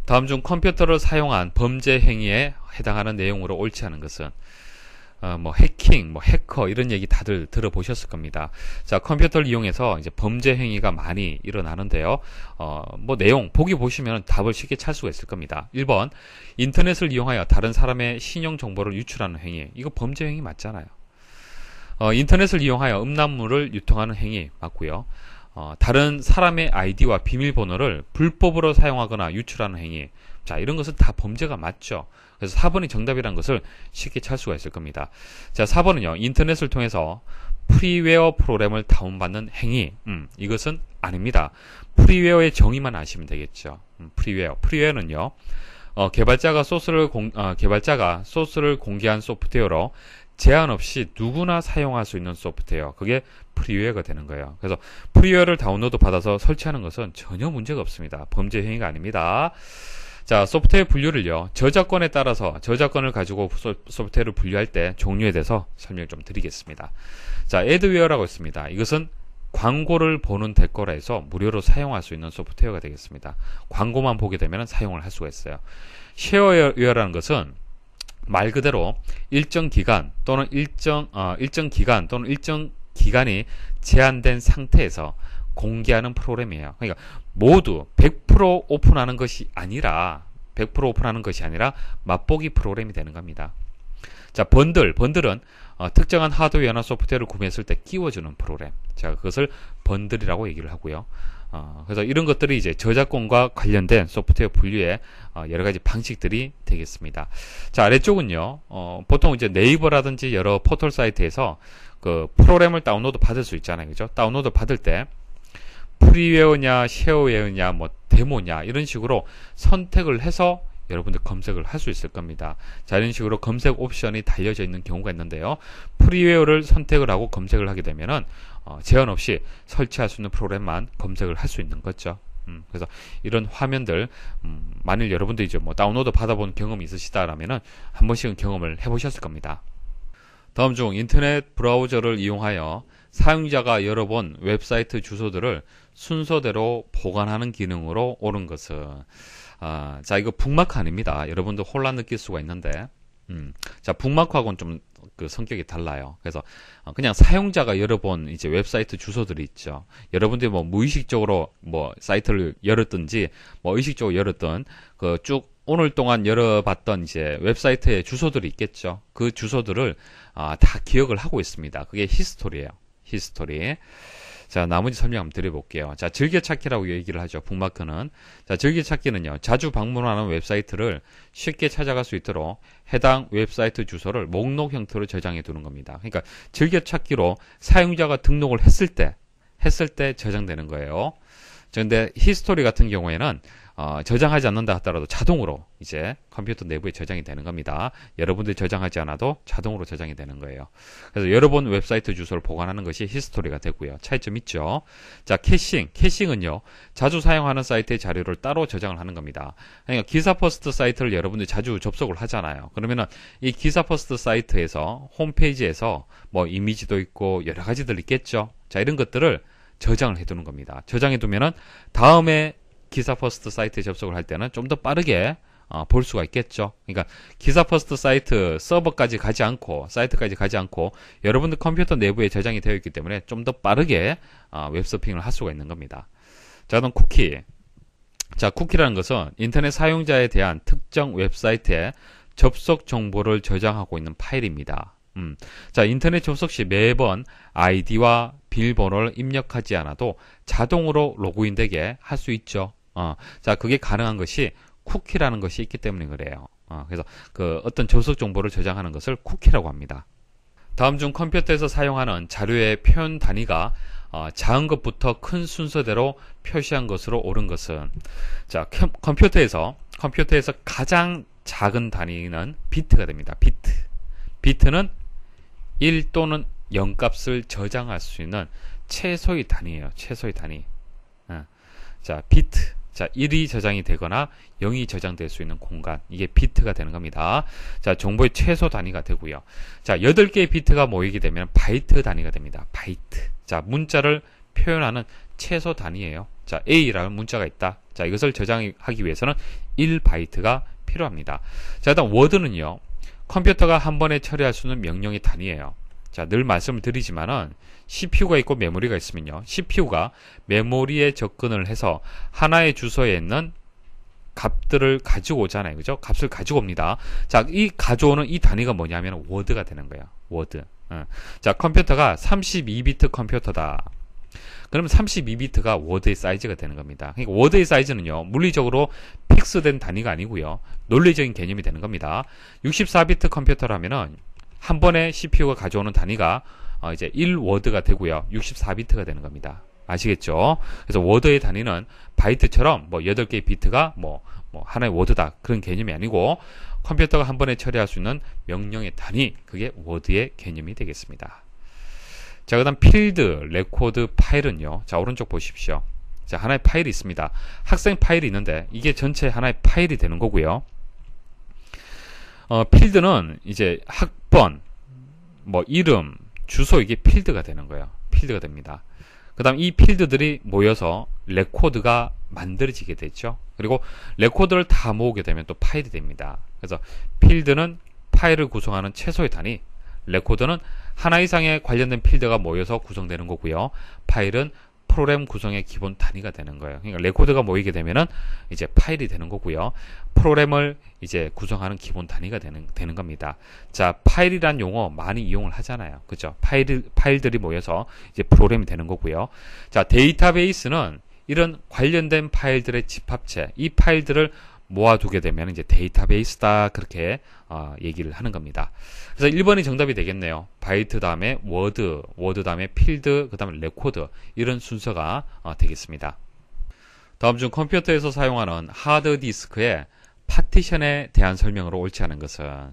다음 중 컴퓨터를 사용한 범죄 행위에 해당하는 내용으로 옳지 않은 것은 뭐 해킹, 뭐 해커 이런 얘기 다들 들어보셨을 겁니다. 자, 컴퓨터를 이용해서 이제 범죄 행위가 많이 일어나는데요. 뭐 내용 보기 보시면 답을 쉽게 찾을 수가 있을 겁니다. 1번, 인터넷을 이용하여 다른 사람의 신용 정보를 유출하는 행위. 이거 범죄 행위 맞잖아요. 인터넷을 이용하여 음란물을 유통하는 행위 맞고요. 다른 사람의 아이디와 비밀번호를 불법으로 사용하거나 유출하는 행위. 자, 이런 것은 다 범죄가 맞죠. 그래서 4번이 정답이라는 것을 쉽게 찾을 수가 있을 겁니다. 자, 4번은요. 인터넷을 통해서 프리웨어 프로그램을 다운받는 행위. 이것은 아닙니다. 프리웨어의 정의만 아시면 되겠죠. 프리웨어. 프리웨어는요. 개발자가 소스를 공개한 소프트웨어로 제한 없이 누구나 사용할 수 있는 소프트웨어, 그게 프리웨어가 되는 거예요. 그래서 프리웨어를 다운로드 받아서 설치하는 것은 전혀 문제가 없습니다. 범죄 행위가 아닙니다. 자, 소프트웨어 분류를요, 저작권에 따라서 저작권을 가지고 소프트웨어를 분류할 때 종류에 대해서 설명을 좀 드리겠습니다. 자, 애드웨어라고 있습니다. 이것은 광고를 보는 대가로 해서 무료로 사용할 수 있는 소프트웨어가 되겠습니다. 광고만 보게 되면 사용을 할 수가 있어요. 쉐어웨어라는 것은 말 그대로 일정 기간 또는 일정 기간이 제한된 상태에서 공개하는 프로그램이에요. 그러니까 모두 100% 오픈하는 것이 아니라 맛보기 프로그램이 되는 겁니다. 자, 번들은 특정한 하드웨어나 소프트웨어를 구매했을 때 끼워주는 프로그램. 자, 그것을 번들이라고 얘기를 하고요. 그래서 이런 것들이 이제 저작권과 관련된 소프트웨어 분류의 여러 가지 방식들이 되겠습니다. 자, 아래쪽은요, 보통 이제 네이버라든지 여러 포털 사이트에서 그 프로그램을 다운로드 받을 수 있잖아요. 그죠? 다운로드 받을 때 프리웨어냐, 쉐어웨어냐, 뭐 데모냐 이런 식으로 선택을 해서 여러분들 검색을 할 수 있을 겁니다. 자, 이런 식으로 검색 옵션이 달려져 있는 경우가 있는데요. 프리웨어를 선택을 하고 검색을 하게 되면은 제한 없이 설치할 수 있는 프로그램만 검색을 할 수 있는 거죠. 그래서 이런 화면들 만일 여러분들이 이제 뭐 다운로드 받아본 경험이 있으시다라면은 한 번씩은 경험을 해보셨을 겁니다. 다음 중 인터넷 브라우저를 이용하여 사용자가 열어본 웹사이트 주소들을 순서대로 보관하는 기능으로 옳은 것은, 자, 이거 북마크 아닙니다. 여러분들 혼란 느낄 수가 있는데, 자, 북마크하고는 좀 그 성격이 달라요. 그래서 그냥 사용자가 열어본 이제 웹사이트 주소들이 있죠. 여러분들이 뭐 무의식적으로 뭐 사이트를 열었든지 뭐 의식적으로 열었던 그 쭉 오늘 동안 열어봤던 이제 웹사이트의 주소들이 있겠죠. 그 주소들을 다 기억을 하고 있습니다. 그게 히스토리예요. 히스토리. 자, 나머지 설명 한번 드려볼게요. 자, 즐겨찾기라고 얘기를 하죠. 북마크는. 자, 즐겨찾기는요, 자주 방문하는 웹사이트를 쉽게 찾아갈 수 있도록 해당 웹사이트 주소를 목록 형태로 저장해 두는 겁니다. 그러니까 즐겨찾기로 사용자가 등록을 했을 때 저장되는 거예요. 그런데 히스토리 같은 경우에는 저장하지 않는다 하더라도 자동으로 이제 컴퓨터 내부에 저장이 되는 겁니다. 여러분들이 저장하지 않아도 자동으로 저장이 되는 거예요. 그래서 여러 번 웹사이트 주소를 보관하는 것이 히스토리가 되고요. 차이점 있죠. 자, 캐싱은요, 자주 사용하는 사이트의 자료를 따로 저장을 하는 겁니다. 그러니까 기사퍼스트 사이트를 여러분들이 자주 접속을 하잖아요. 그러면은 이 기사퍼스트 사이트에서 홈페이지에서 뭐 이미지도 있고 여러 가지들 있겠죠. 자, 이런 것들을 저장을 해두는 겁니다. 저장해두면은 다음에 기사 퍼스트 사이트에 접속을 할 때는 좀 더 빠르게 볼 수가 있겠죠. 그러니까 기사 퍼스트 사이트 사이트까지 가지 않고 여러분들 컴퓨터 내부에 저장이 되어 있기 때문에 좀 더 빠르게 웹서핑을 할 수가 있는 겁니다. 자, 그럼 쿠키. 자, 쿠키라는 것은 인터넷 사용자에 대한 특정 웹사이트에 접속 정보를 저장하고 있는 파일입니다. 자, 인터넷 접속 시 매번 아이디와 비밀번호를 입력하지 않아도 자동으로 로그인되게 할 수 있죠. 자, 그게 가능한 것이 쿠키라는 것이 있기 때문에 그래요. 그래서 그 어떤 접속 정보를 저장하는 것을 쿠키라고 합니다. 다음 중 컴퓨터에서 사용하는 자료의 표현 단위가 작은 것부터 큰 순서대로 표시한 것으로 옳은 것은, 자, 컴퓨터에서 가장 작은 단위는 비트가 됩니다. 비트는 1 또는 0 값을 저장할 수 있는 최소의 단위예요. 최소의 단위. 자, 비트. 자, 1이 저장이 되거나 0이 저장될 수 있는 공간. 이게 비트가 되는 겁니다. 자, 정보의 최소 단위가 되고요. 자, 8개의 비트가 모이게 되면 바이트 단위가 됩니다. 바이트. 자, 문자를 표현하는 최소 단위예요. 자, A라는 문자가 있다. 자, 이것을 저장하기 위해서는 1바이트가 필요합니다. 자, 일단 워드는요, 컴퓨터가 한 번에 처리할 수 있는 명령의 단위예요. 자, 늘 말씀을 드리지만은 CPU가 있고 메모리가 있으면요, CPU가 메모리에 접근을 해서 하나의 주소에 있는 값들을 가지고 오잖아요. 그죠? 값을 가지고 옵니다. 자, 이 가져오는 이 단위가 뭐냐면 워드가 되는 거예요. 워드. 자, 컴퓨터가 32비트 컴퓨터다. 그러면 32비트가 워드의 사이즈가 되는 겁니다. 그러니까 워드의 사이즈는요, 물리적으로 픽스된 단위가 아니고요, 논리적인 개념이 되는 겁니다. 64비트 컴퓨터라면은 한 번에 CPU가 가져오는 단위가 이제 1워드가 되고요, 64비트가 되는 겁니다. 아시겠죠? 그래서 워드의 단위는 바이트처럼 뭐 8개의 비트가 뭐 하나의 워드다, 그런 개념이 아니고, 컴퓨터가 한 번에 처리할 수 있는 명령의 단위, 그게 워드의 개념이 되겠습니다. 자, 그 다음 필드, 레코드, 파일은요. 자, 오른쪽 보십시오. 자, 하나의 파일이 있습니다. 학생 파일이 있는데 이게 전체 하나의 파일이 되는 거고요. 필드는 이제 학번, 뭐 이름, 주소, 이게 필드가 되는 거예요. 필드가 됩니다. 그 다음 이 필드들이 모여서 레코드가 만들어지게 되죠. 그리고 레코드를 다 모으게 되면 또 파일이 됩니다. 그래서 필드는 파일을 구성하는 최소의 단위, 레코드는 하나 이상의 관련된 필드가 모여서 구성되는 거고요. 파일은 프로그램 구성의 기본 단위가 되는 거예요. 그러니까 레코드가 모이게 되면은 이제 파일이 되는 거고요. 프로그램을 이제 구성하는 기본 단위가 되는 겁니다. 자, 파일이란 용어 많이 이용을 하잖아요. 그죠? 파일들이 모여서 이제 프로그램이 되는 거고요. 자, 데이터베이스는 이런 관련된 파일들의 집합체, 이 파일들을 모아두게 되면 이제 데이터베이스다, 그렇게 얘기를 하는 겁니다. 그래서 1번이 정답이 되겠네요. 바이트 다음에 워드 다음에 필드, 그 다음에 레코드, 이런 순서가 되겠습니다. 다음 중 컴퓨터에서 사용하는 하드디스크의 파티션에 대한 설명으로 옳지 않은 것은,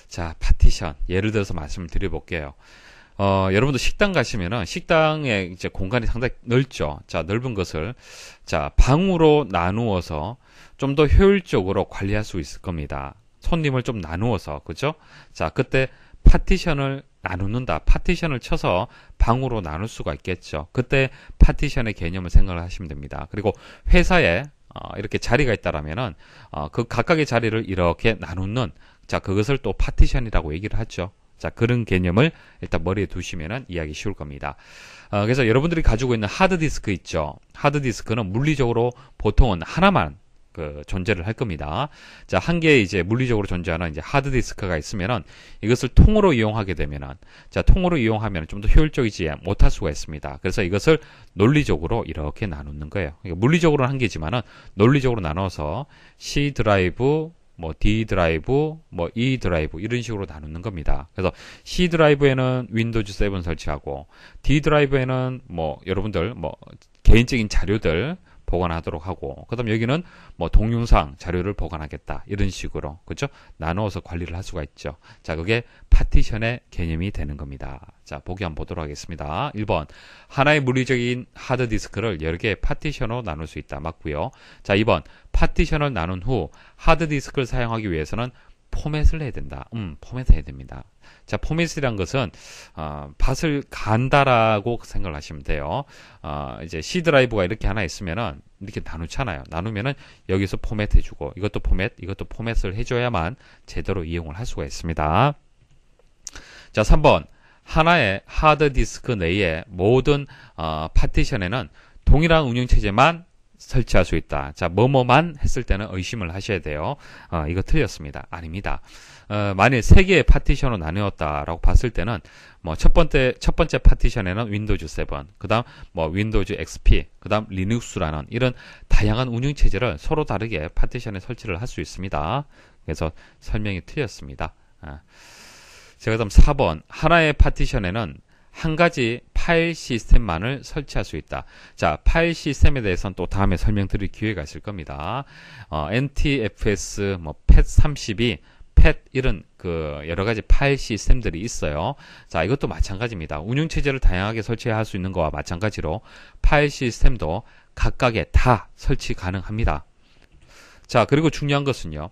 자, 파티션, 예를 들어서 말씀을 드려볼게요. 여러분도 식당 가시면은 식당의 이제 공간이 상당히 넓죠. 자, 넓은 것을 자, 방으로 나누어서 좀 더 효율적으로 관리할 수 있을 겁니다. 손님을 좀 나누어서, 그죠? 자, 그때 파티션을 나누는다. 파티션을 쳐서 방으로 나눌 수가 있겠죠. 그때 파티션의 개념을 생각을 하시면 됩니다. 그리고 회사에 이렇게 자리가 있다라면은 그 각각의 자리를 이렇게 나누는, 자, 그것을 또 파티션이라고 얘기를 하죠. 자, 그런 개념을 일단 머리에 두시면은 이해하기 쉬울 겁니다. 그래서 여러분들이 가지고 있는 하드디스크 있죠. 하드디스크는 물리적으로 보통은 하나만 존재를 할 겁니다. 자, 한 개의 이제 물리적으로 존재하는 이제 하드디스크가 있으면은 이것을 통으로 이용하게 되면은, 자, 통으로 이용하면 좀 더 효율적이지 못할 수가 있습니다. 그래서 이것을 논리적으로 이렇게 나누는 거예요. 그러니까 물리적으로는 한 개지만은 논리적으로 나눠서 C 드라이브, 뭐 D 드라이브, 뭐 E 드라이브, 이런 식으로 나누는 겁니다. 그래서 C 드라이브에는 윈도우즈 7 설치하고, D 드라이브에는 뭐 여러분들 뭐 개인적인 자료들 보관하도록 하고, 그 다음 여기는 뭐 동영상 자료를 보관하겠다, 이런 식으로, 그죠? 나누어서 관리를 할 수가 있죠. 자, 그게 파티션의 개념이 되는 겁니다. 자, 보기 한번 보도록 하겠습니다. 1번, 하나의 물리적인 하드디스크를 여러 개의 파티션으로 나눌 수 있다. 맞고요. 자, 2번, 파티션을 나눈 후 하드디스크를 사용하기 위해서는 포맷을 해야 된다. 포맷 해야 됩니다. 자, 포맷이란 것은 밭을 간다라고 생각을 하시면 돼요. 이제 C 드라이브가 이렇게 하나 있으면은 이렇게 나누잖아요. 나누면은 여기서 포맷 해주고, 이것도 포맷을 해줘야만 제대로 이용을 할 수가 있습니다. 자, 3번, 하나의 하드디스크 내에 모든 파티션에는 동일한 운영체제만 설치할 수 있다. 자, 뭐뭐만 했을 때는 의심을 하셔야 돼요. 이거 틀렸습니다. 아닙니다. 만일 3개의 파티션으로 나누었다라고 봤을 때는 뭐 첫 번째 파티션에는 윈도우즈 7, 그다음 뭐 윈도우즈 XP, 그다음 리눅스라는 이런 다양한 운영 체제를 서로 다르게 파티션에 설치를 할 수 있습니다. 그래서 설명이 틀렸습니다. 자, 그다음 4번, 하나의 파티션에는 한 가지 파일 시스템만을 설치할 수 있다. 자, 파일 시스템에 대해서는 또 다음에 설명드릴 기회가 있을 겁니다. NTFS, 뭐 PET32, PET 이런 여러 가지 파일 시스템들이 있어요. 자, 이것도 마찬가지입니다. 운영 체제를 다양하게 설치할 수 있는 거와 마찬가지로 파일 시스템도 각각에 다 설치 가능합니다. 자, 그리고 중요한 것은요,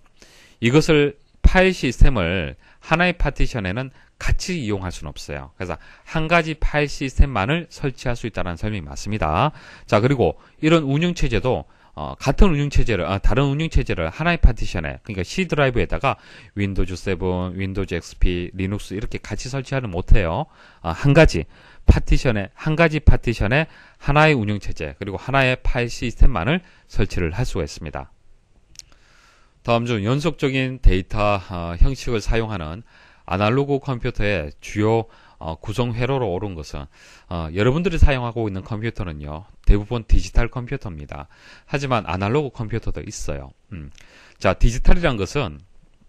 이것을 파일 시스템을 하나의 파티션에는 같이 이용할 수는 없어요. 그래서 한 가지 파일 시스템만을 설치할 수 있다는 설명이 맞습니다. 자, 그리고 이런 운영체제도 같은 운영체제를, 다른 운영체제를 하나의 파티션에, 그러니까 C 드라이브에다가 윈도우즈 7, 윈도우즈 XP, 리눅스 이렇게 같이 설치하는 못해요. 한 가지 파티션에 하나의 운영체제, 그리고 하나의 파일 시스템만을 설치를 할 수가 있습니다. 다음 중 연속적인 데이터 형식을 사용하는 아날로그 컴퓨터의 주요 구성 회로로 오른 것은, 여러분들이 사용하고 있는 컴퓨터는요, 대부분 디지털 컴퓨터입니다. 하지만 아날로그 컴퓨터도 있어요. 자, 디지털이란 것은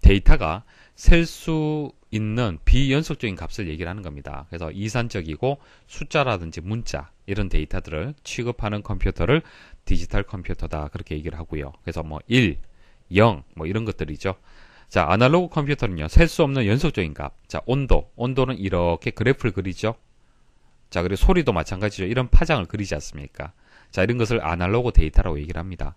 데이터가 셀 수 있는 비연속적인 값을 얘기를 하는 겁니다. 그래서 이산적이고 숫자라든지 문자 이런 데이터들을 취급하는 컴퓨터를 디지털 컴퓨터다, 그렇게 얘기를 하고요. 그래서 뭐 1, 0 뭐 이런 것들이죠. 자, 아날로그 컴퓨터는요, 셀 수 없는 연속적인 값. 자, 온도는 이렇게 그래프를 그리죠. 자, 그리고 소리도 마찬가지죠. 이런 파장을 그리지 않습니까? 자, 이런 것을 아날로그 데이터라고 얘기를 합니다.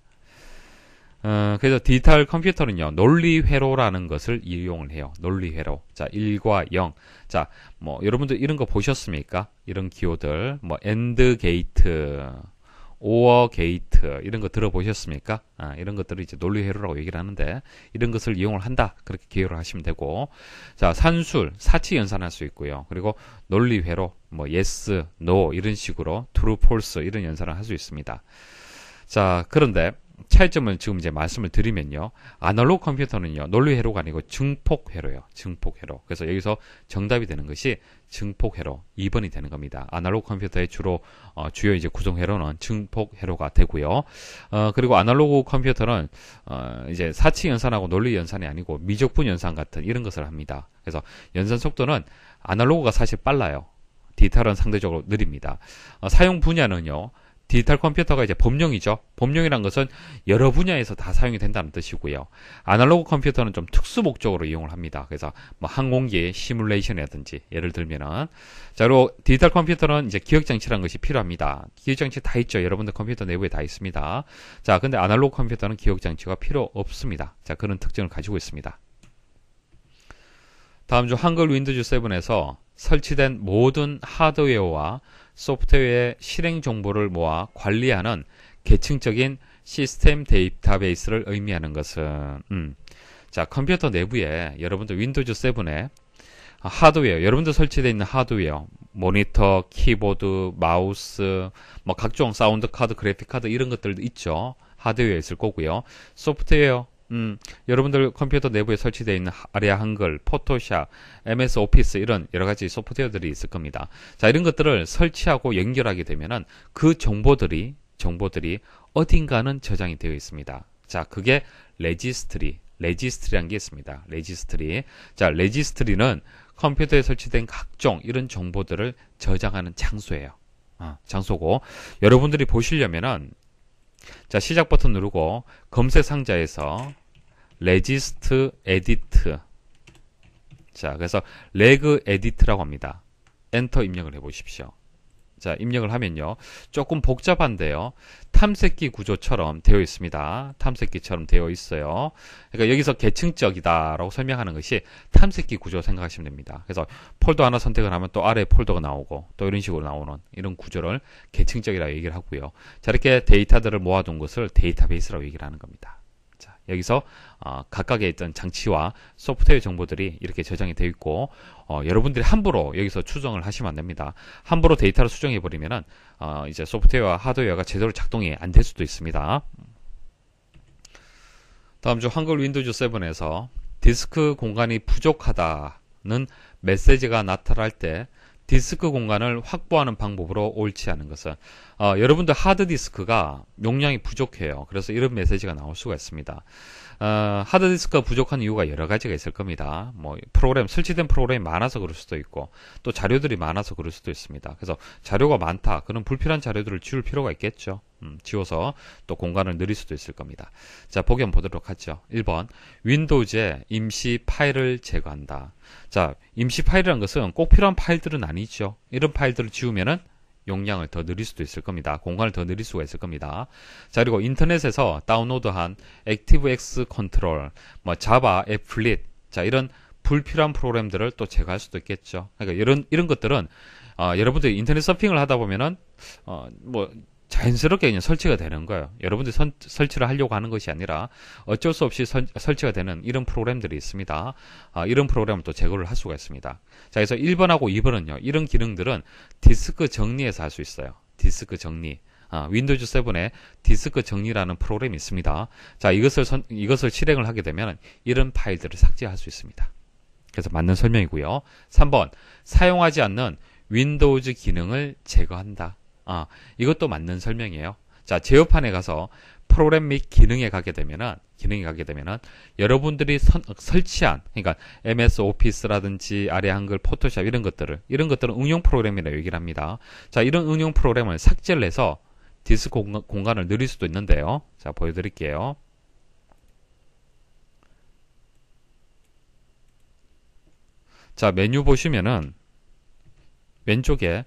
그래서 디지털 컴퓨터는요, 논리회로라는 것을 이용을 해요. 논리회로. 자, 1과 0. 자, 뭐, 여러분들 이런 거 보셨습니까? 이런 기호들. 뭐, AND 게이트, OR 게이트, 이런 거 들어보셨습니까? 이런 것들을 이제 논리회로라고 얘기를 하는데, 이런 것을 이용을 한다. 그렇게 기호를 하시면 되고. 자, 산술, 사치 연산할 수 있고요. 그리고 논리회로, 뭐, yes, no, 이런 식으로 true, false, 이런 연산을 할 수 있습니다. 자, 그런데, 차이점을 지금 이제 말씀을 드리면요. 아날로그 컴퓨터는요, 논리회로가 아니고 증폭회로예요. 증폭회로. 그래서 여기서 정답이 되는 것이 증폭회로 2번이 되는 겁니다. 아날로그 컴퓨터의 주요 이제 구성회로는 증폭회로가 되고요. 그리고 아날로그 컴퓨터는 이제 사치 연산하고 논리 연산이 아니고 미적분 연산 같은 이런 것을 합니다. 그래서 연산 속도는 아날로그가 사실 빨라요. 디지털은 상대적으로 느립니다. 사용 분야는요. 디지털 컴퓨터가 이제 범용이죠. 범용이란 것은 여러 분야에서 다 사용이 된다는 뜻이고요. 아날로그 컴퓨터는 좀 특수 목적으로 이용을 합니다. 그래서 뭐 항공기 시뮬레이션이라든지 예를 들면은 자, 그리고 디지털 컴퓨터는 이제 기억 장치라는 것이 필요합니다. 기억 장치 다 있죠. 여러분들 컴퓨터 내부에 다 있습니다. 자, 근데 아날로그 컴퓨터는 기억 장치가 필요 없습니다. 자, 그런 특징을 가지고 있습니다. 다음 주 한글 윈도우즈 7에서 설치된 모든 하드웨어와 소프트웨어의 실행 정보를 모아 관리하는 계층적인 시스템 데이터베이스를 의미하는 것은 자, 컴퓨터 내부에 여러분들 윈도우즈 7에 하드웨어, 여러분들 설치되어 있는 하드웨어, 모니터, 키보드, 마우스, 뭐 각종 사운드 카드, 그래픽 카드 이런 것들도 있죠. 하드웨어에 있을 거고요. 소프트웨어, 여러분들 컴퓨터 내부에 설치되어 있는 아리아 한글, 포토샵, MS 오피스 이런 여러 가지 소프트웨어들이 있을 겁니다. 자, 이런 것들을 설치하고 연결하게 되면은 그 정보들이 어딘가는 저장이 되어 있습니다. 자, 그게 레지스트리라는 게 있습니다. 레지스트리. 자, 레지스트리는 컴퓨터에 설치된 각종 이런 정보들을 저장하는 장소예요. 장소고 여러분들이 보시려면은 자, 시작 버튼 누르고 검색 상자에서 레지스트 에디트. 자, 그래서 레그 에디트라고 합니다. 엔터 입력을 해 보십시오. 자, 입력을 하면요. 조금 복잡한데요. 탐색기 구조처럼 되어 있습니다. 탐색기처럼 되어 있어요. 그러니까 여기서 계층적이다라고 설명하는 것이 탐색기 구조 생각하시면 됩니다. 그래서 폴더 하나 선택을 하면 또 아래에 폴더가 나오고 또 이런 식으로 나오는 이런 구조를 계층적이라고 얘기를 하고요. 자, 이렇게 데이터들을 모아둔 것을 데이터베이스라고 얘기를 하는 겁니다. 자, 여기서 각각의 있던 장치와 소프트웨어 정보들이 이렇게 저장이 되어 있고 여러분들이 함부로 여기서 추정을 하시면 안 됩니다. 함부로 데이터를 수정해 버리면은 이제 소프트웨어와 하드웨어가 제대로 작동이 안 될 수도 있습니다. 다음 주 한글 윈도우즈 7에서 디스크 공간이 부족하다는 메시지가 나타날 때 디스크 공간을 확보하는 방법으로 옳지 않은 것은 여러분들 하드디스크가 용량이 부족해요. 그래서 이런 메시지가 나올 수가 있습니다. 하드디스크가 부족한 이유가 여러 가지가 있을 겁니다. 뭐 설치된 프로그램이 많아서 그럴 수도 있고 또 자료들이 많아서 그럴 수도 있습니다. 그래서 자료가 많다. 그런 불필요한 자료들을 지울 필요가 있겠죠. 지워서 또 공간을 늘릴 수도 있을 겁니다. 자, 보기 한번 보도록 하죠. 1번 윈도우즈에 임시 파일을 제거한다. 자, 임시 파일이라는 것은 꼭 필요한 파일들은 아니죠. 이런 파일들을 지우면은 용량을 더 늘릴 수도 있을 겁니다. 공간을 더 늘릴 수가 있을 겁니다. 자, 그리고 인터넷에서 다운로드한 액티브엑스 컨트롤, 뭐 자바, 애플릿, 자, 이런 불필요한 프로그램들을 또 제거할 수도 있겠죠. 그러니까 이런 것들은 여러분들이 인터넷 서핑을 하다 보면은 뭐 자연스럽게 그냥 설치가 되는 거예요. 여러분들이 설치를 하려고 하는 것이 아니라 어쩔 수 없이 설치가 되는 이런 프로그램들이 있습니다. 이런 프로그램을 또 제거를 할 수가 있습니다. 자, 그래서 1번하고 2번은요. 이런 기능들은 디스크 정리에서 할 수 있어요. 디스크 정리. 윈도우즈 7에 디스크 정리라는 프로그램이 있습니다. 자, 이것을 실행을 하게 되면 이런 파일들을 삭제할 수 있습니다. 그래서 맞는 설명이고요. 3번 사용하지 않는 윈도우즈 기능을 제거한다. 이것도 맞는 설명이에요. 자, 제어판에 가서 프로그램 및 기능에 가게 되면은 여러분들이 설치한, 그러니까 MS 오피스라든지 아래 한글, 포토샵 이런 것들은 응용 프로그램이라고 얘기를 합니다. 자, 이런 응용 프로그램을 삭제를 해서 디스크 공간을 늘릴 수도 있는데요. 자, 보여드릴게요. 자, 메뉴 보시면은 왼쪽에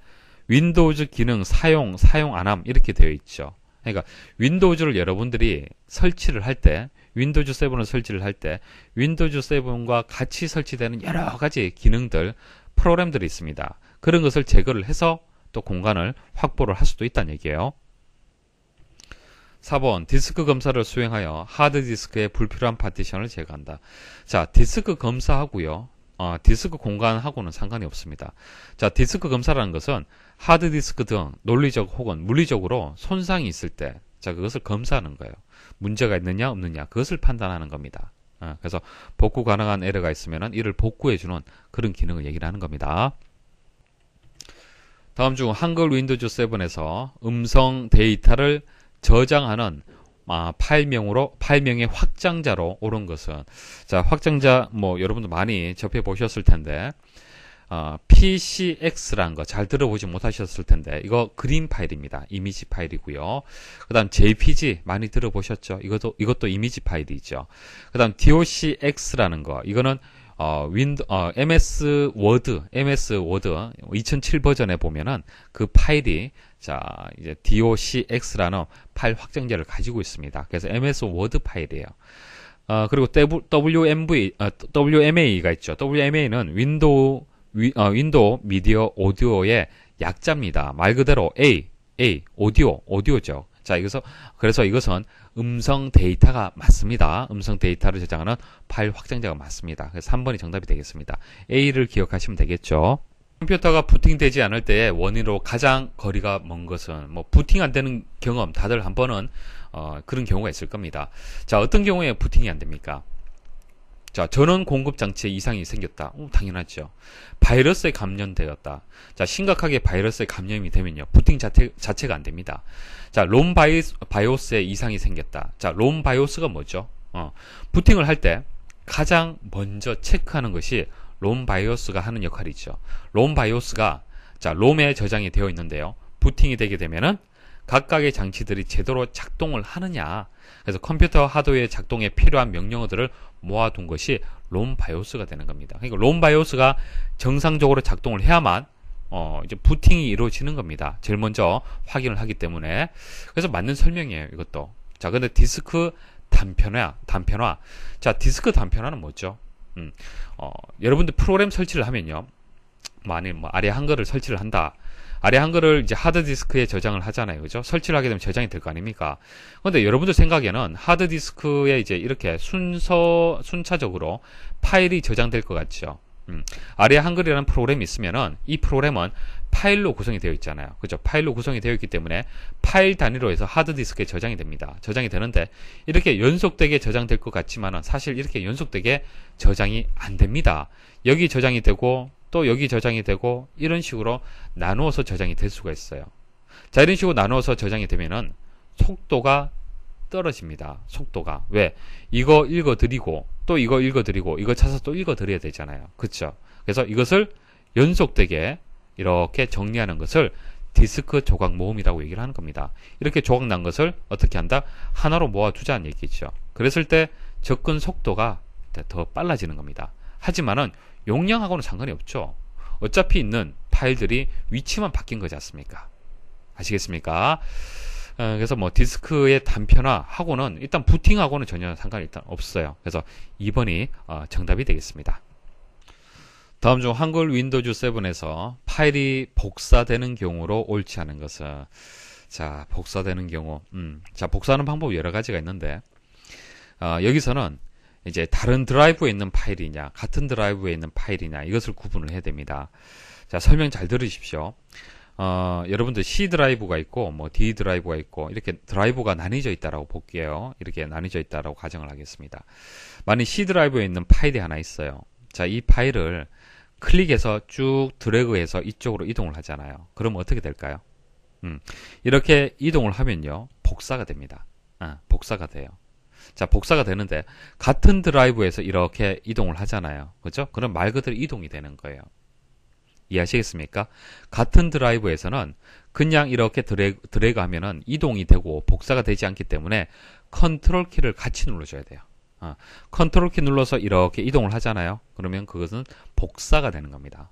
윈도우즈 기능 사용 안함 이렇게 되어 있죠. 그러니까 윈도우즈를 여러분들이 설치를 할 때, 윈도우즈 7을 설치를 할 때 윈도우즈 7과 같이 설치되는 여러 가지 기능들, 프로그램들이 있습니다. 그런 것을 제거를 해서 또 공간을 확보를 할 수도 있다는 얘기예요. 4번 디스크 검사를 수행하여 하드디스크의 불필요한 파티션을 제거한다. 자, 디스크 검사하고요. 디스크 공간하고는 상관이 없습니다. 자, 디스크 검사라는 것은 하드디스크 등 논리적 혹은 물리적으로 손상이 있을 때, 자, 그것을 검사하는 거예요. 문제가 있느냐 없느냐 그것을 판단하는 겁니다. 그래서 복구 가능한 에러가 있으면 이를 복구해주는 그런 기능을 얘기를 하는 겁니다. 다음 중 한글 윈도우즈 7에서 음성 데이터를 저장하는 파일명의 확장자로 옳은 것은, 자, 확장자 뭐 여러분도 많이 접해 보셨을 텐데 PCX라는 거 잘 들어보지 못하셨을 텐데 이거 그림 파일입니다. 이미지 파일이고요. 그 다음 JPG 많이 들어보셨죠? 이것도 이미지 파일이죠. 그 다음 DOCX라는 거, 이거는 MS 워드 2007 버전에 보면은 그 파일이, 자, 이제 DOCX라는 파일 확장자를 가지고 있습니다. 그래서 MS 워드 파일이에요. 그리고 WMA가 있죠. WMA는 윈도우 미디어 오디오의 약자입니다. 말 그대로 오디오죠. 자, 그래서 이것은 음성 데이터가 맞습니다. 음성 데이터를 저장하는 파일 확장자가 맞습니다. 그래서 3번이 정답이 되겠습니다. A를 기억하시면 되겠죠. 컴퓨터가 부팅되지 않을 때의 원인으로 가장 거리가 먼 것은, 뭐 부팅 안 되는 경험 다들 한 번은 그런 경우가 있을 겁니다. 자, 어떤 경우에 부팅이 안 됩니까? 자, 전원 공급 장치에 이상이 생겼다. 당연하죠. 바이러스에 감염되었다. 자, 심각하게 바이러스에 감염이 되면요, 부팅 자체가 안 됩니다. 자, 롬 바이오스에 이상이 생겼다. 자, 롬 바이오스가 뭐죠? 부팅을 할 때 가장 먼저 체크하는 것이 롬 바이오스가 하는 역할이죠. 롬 바이오스가, 자, 롬에 저장이 되어 있는데요, 부팅이 되게 되면은 각각의 장치들이 제대로 작동을 하느냐, 그래서 컴퓨터 하드웨어 작동에 필요한 명령어들을 모아둔 것이 롬 바이오스가 되는 겁니다. 그러니까 롬 바이오스가 정상적으로 작동을 해야만 이제 부팅이 이루어지는 겁니다. 제일 먼저 확인을 하기 때문에. 그래서 맞는 설명이에요, 이것도. 자, 근데 디스크 단편화. 자, 디스크 단편화는 뭐죠? 여러분들 프로그램 설치를 하면요, 만일 아래 한글을 설치를 한다. 아래 한글을 이제 하드디스크에 저장을 하잖아요. 그죠? 설치를 하게 되면 저장이 될 거 아닙니까? 근데 여러분들 생각에는 하드디스크에 이제 이렇게 순차적으로 파일이 저장될 것 같죠? 아래 한글이라는 프로그램이 있으면은 이 프로그램은 파일로 구성이 되어 있잖아요. 그죠? 파일로 구성이 되어 있기 때문에 파일 단위로 해서 하드디스크에 저장이 됩니다. 저장이 되는데 이렇게 연속되게 저장될 것 같지만은 사실 이렇게 연속되게 저장이 안 됩니다. 여기 저장이 되고 또 여기 저장이 되고 이런 식으로 나누어서 저장이 될 수가 있어요. 자, 이런 식으로 나누어서 저장이 되면은 속도가 떨어집니다. 속도가. 왜? 이거 읽어드리고 또 이거 읽어드리고 이거 찾아서 또 읽어드려야 되잖아요. 그쵸? 그래서 이것을 연속되게 이렇게 정리하는 것을 디스크 조각 모음이라고 얘기를 하는 겁니다. 이렇게 조각 난 것을 어떻게 한다? 하나로 모아두자는 얘기죠. 그랬을 때 접근 속도가 더 빨라지는 겁니다. 하지만은 용량하고는 상관이 없죠. 어차피 있는 파일들이 위치만 바뀐 거지 않습니까? 아시겠습니까? 그래서 뭐 디스크의 단편화하고는 일단 부팅하고는 전혀 상관이 일단 없어요. 그래서 2번이 정답이 되겠습니다. 다음 중 한글 윈도우즈 7에서 파일이 복사되는 경우로 옳지 않은 것은, 자, 복사되는 경우, 자, 복사하는 방법이 여러 가지가 있는데 여기서는 이제 다른 드라이브에 있는 파일이냐 같은 드라이브에 있는 파일이냐 이것을 구분을 해야 됩니다. 자, 설명 잘 들으십시오. 여러분들 C 드라이브가 있고 뭐 D 드라이브가 있고 이렇게 드라이브가 나뉘어져 있다라고 볼게요. 이렇게 나뉘어져 있다라고 가정을 하겠습니다. 만약 C 드라이브에 있는 파일이 하나 있어요. 자, 이 파일을 클릭해서 쭉 드래그해서 이쪽으로 이동을 하잖아요. 그럼 어떻게 될까요? 이렇게 이동을 하면요, 복사가 됩니다. 복사가 돼요. 자, 복사가 되는데 같은 드라이브에서 이렇게 이동을 하잖아요. 그죠? 그럼 말 그대로 이동이 되는 거예요. 이해하시겠습니까? 같은 드라이브에서는 그냥 이렇게 드래그 하면은 이동이 되고 복사가 되지 않기 때문에 컨트롤 키를 같이 눌러줘야 돼요. 컨트롤 키 눌러서 이렇게 이동을 하잖아요. 그러면 그것은 복사가 되는 겁니다.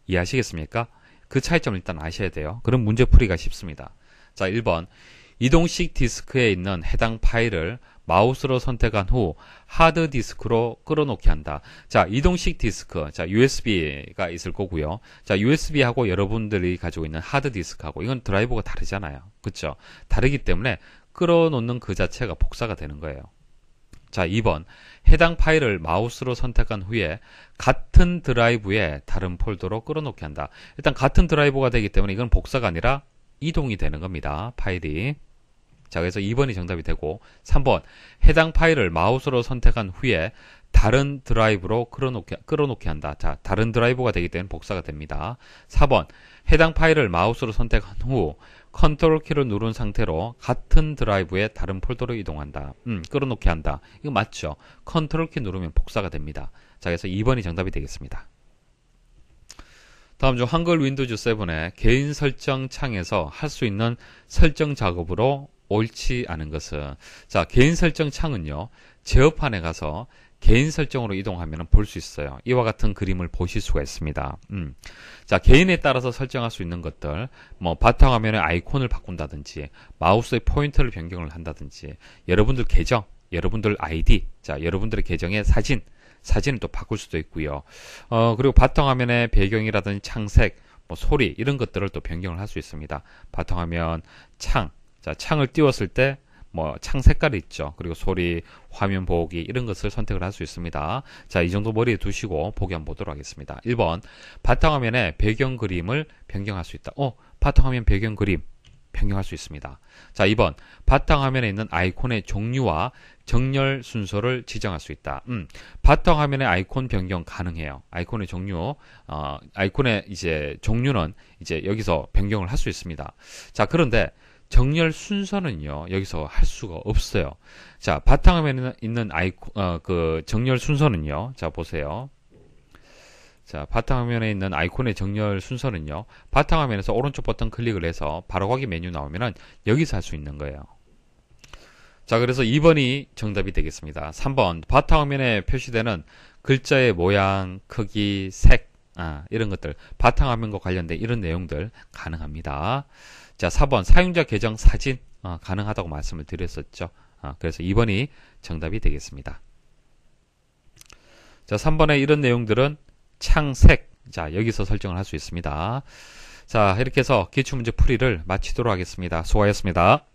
이해하시겠습니까? 그 차이점을 일단 아셔야 돼요. 그럼 문제풀이가 쉽습니다. 자, 1번. 이동식 디스크에 있는 해당 파일을 마우스로 선택한 후 하드디스크로 끌어놓게 한다. 자, 이동식 디스크. 자, USB가 있을 거고요. 자, USB하고 여러분들이 가지고 있는 하드디스크하고 이건 드라이버가 다르잖아요. 그쵸? 다르기 때문에 끌어놓는 그 자체가 복사가 되는 거예요. 자, 2번. 해당 파일을 마우스로 선택한 후에 같은 드라이브에 다른 폴더로 끌어놓게 한다. 일단 같은 드라이버가 되기 때문에 이건 복사가 아니라 이동이 되는 겁니다. 파일이. 자, 그래서 2번이 정답이 되고 3번. 해당 파일을 마우스로 선택한 후에 다른 드라이브로 끌어놓게 한다. 자, 다른 드라이브가 되기 때문에 복사가 됩니다. 4번. 해당 파일을 마우스로 선택한 후 컨트롤 키를 누른 상태로 같은 드라이브에 다른 폴더로 이동한다. 끌어놓게 한다. 이거 맞죠? 컨트롤 키 누르면 복사가 됩니다. 자, 그래서 2번이 정답이 되겠습니다. 다음 중 한글 윈도우즈 7의 개인 설정 창에서 할 수 있는 설정 작업으로 옳지 않은 것은, 자, 개인 설정 창은요, 제어판에 가서 개인 설정으로 이동하면 볼 수 있어요. 이와 같은 그림을 보실 수가 있습니다. 자, 개인에 따라서 설정할 수 있는 것들, 뭐 바탕화면의 아이콘을 바꾼다든지, 마우스의 포인터를 변경을 한다든지, 여러분들 계정, 여러분들 아이디, 자, 여러분들의 계정의 사진을 또 바꿀 수도 있고요. 그리고 바탕화면의 배경이라든지 창색, 뭐 소리 이런 것들을 또 변경을 할 수 있습니다. 바탕화면 창, 자, 창을 띄웠을 때 뭐 창 색깔이 있죠. 그리고 소리, 화면 보기 이런 것을 선택을 할 수 있습니다. 자, 이 정도 머리에 두시고 보기 한번 보도록 하겠습니다. 1번. 바탕화면의 배경 그림을 변경할 수 있다. 바탕화면 배경 그림 변경할 수 있습니다. 자, 2번. 바탕화면에 있는 아이콘의 종류와 정렬 순서를 지정할 수 있다. 바탕화면의 아이콘 변경 가능해요. 아이콘의 종류, 아이콘의 이제 종류는 이제 여기서 변경을 할 수 있습니다. 자, 그런데 정렬 순서는요, 여기서 할 수가 없어요. 자, 바탕화면에 있는 아이콘, 그 정렬 순서는요, 자, 보세요. 자, 바탕화면에 있는 아이콘의 정렬 순서는요, 바탕화면에서 오른쪽 버튼 클릭을 해서 바로 가기 메뉴 나오면은 여기서 할 수 있는 거예요. 자, 그래서 2번이 정답이 되겠습니다. 3번. 바탕화면에 표시되는 글자의 모양, 크기, 색, 이런 것들, 바탕화면과 관련된 이런 내용들 가능합니다. 자, 4번. 사용자 계정 사진, 가능하다고 말씀을 드렸었죠. 그래서 2번이 정답이 되겠습니다. 자, 3번의 이런 내용들은 창색, 자, 여기서 설정을 할 수 있습니다. 자, 이렇게 해서 기출문제 풀이를 마치도록 하겠습니다. 수고하셨습니다.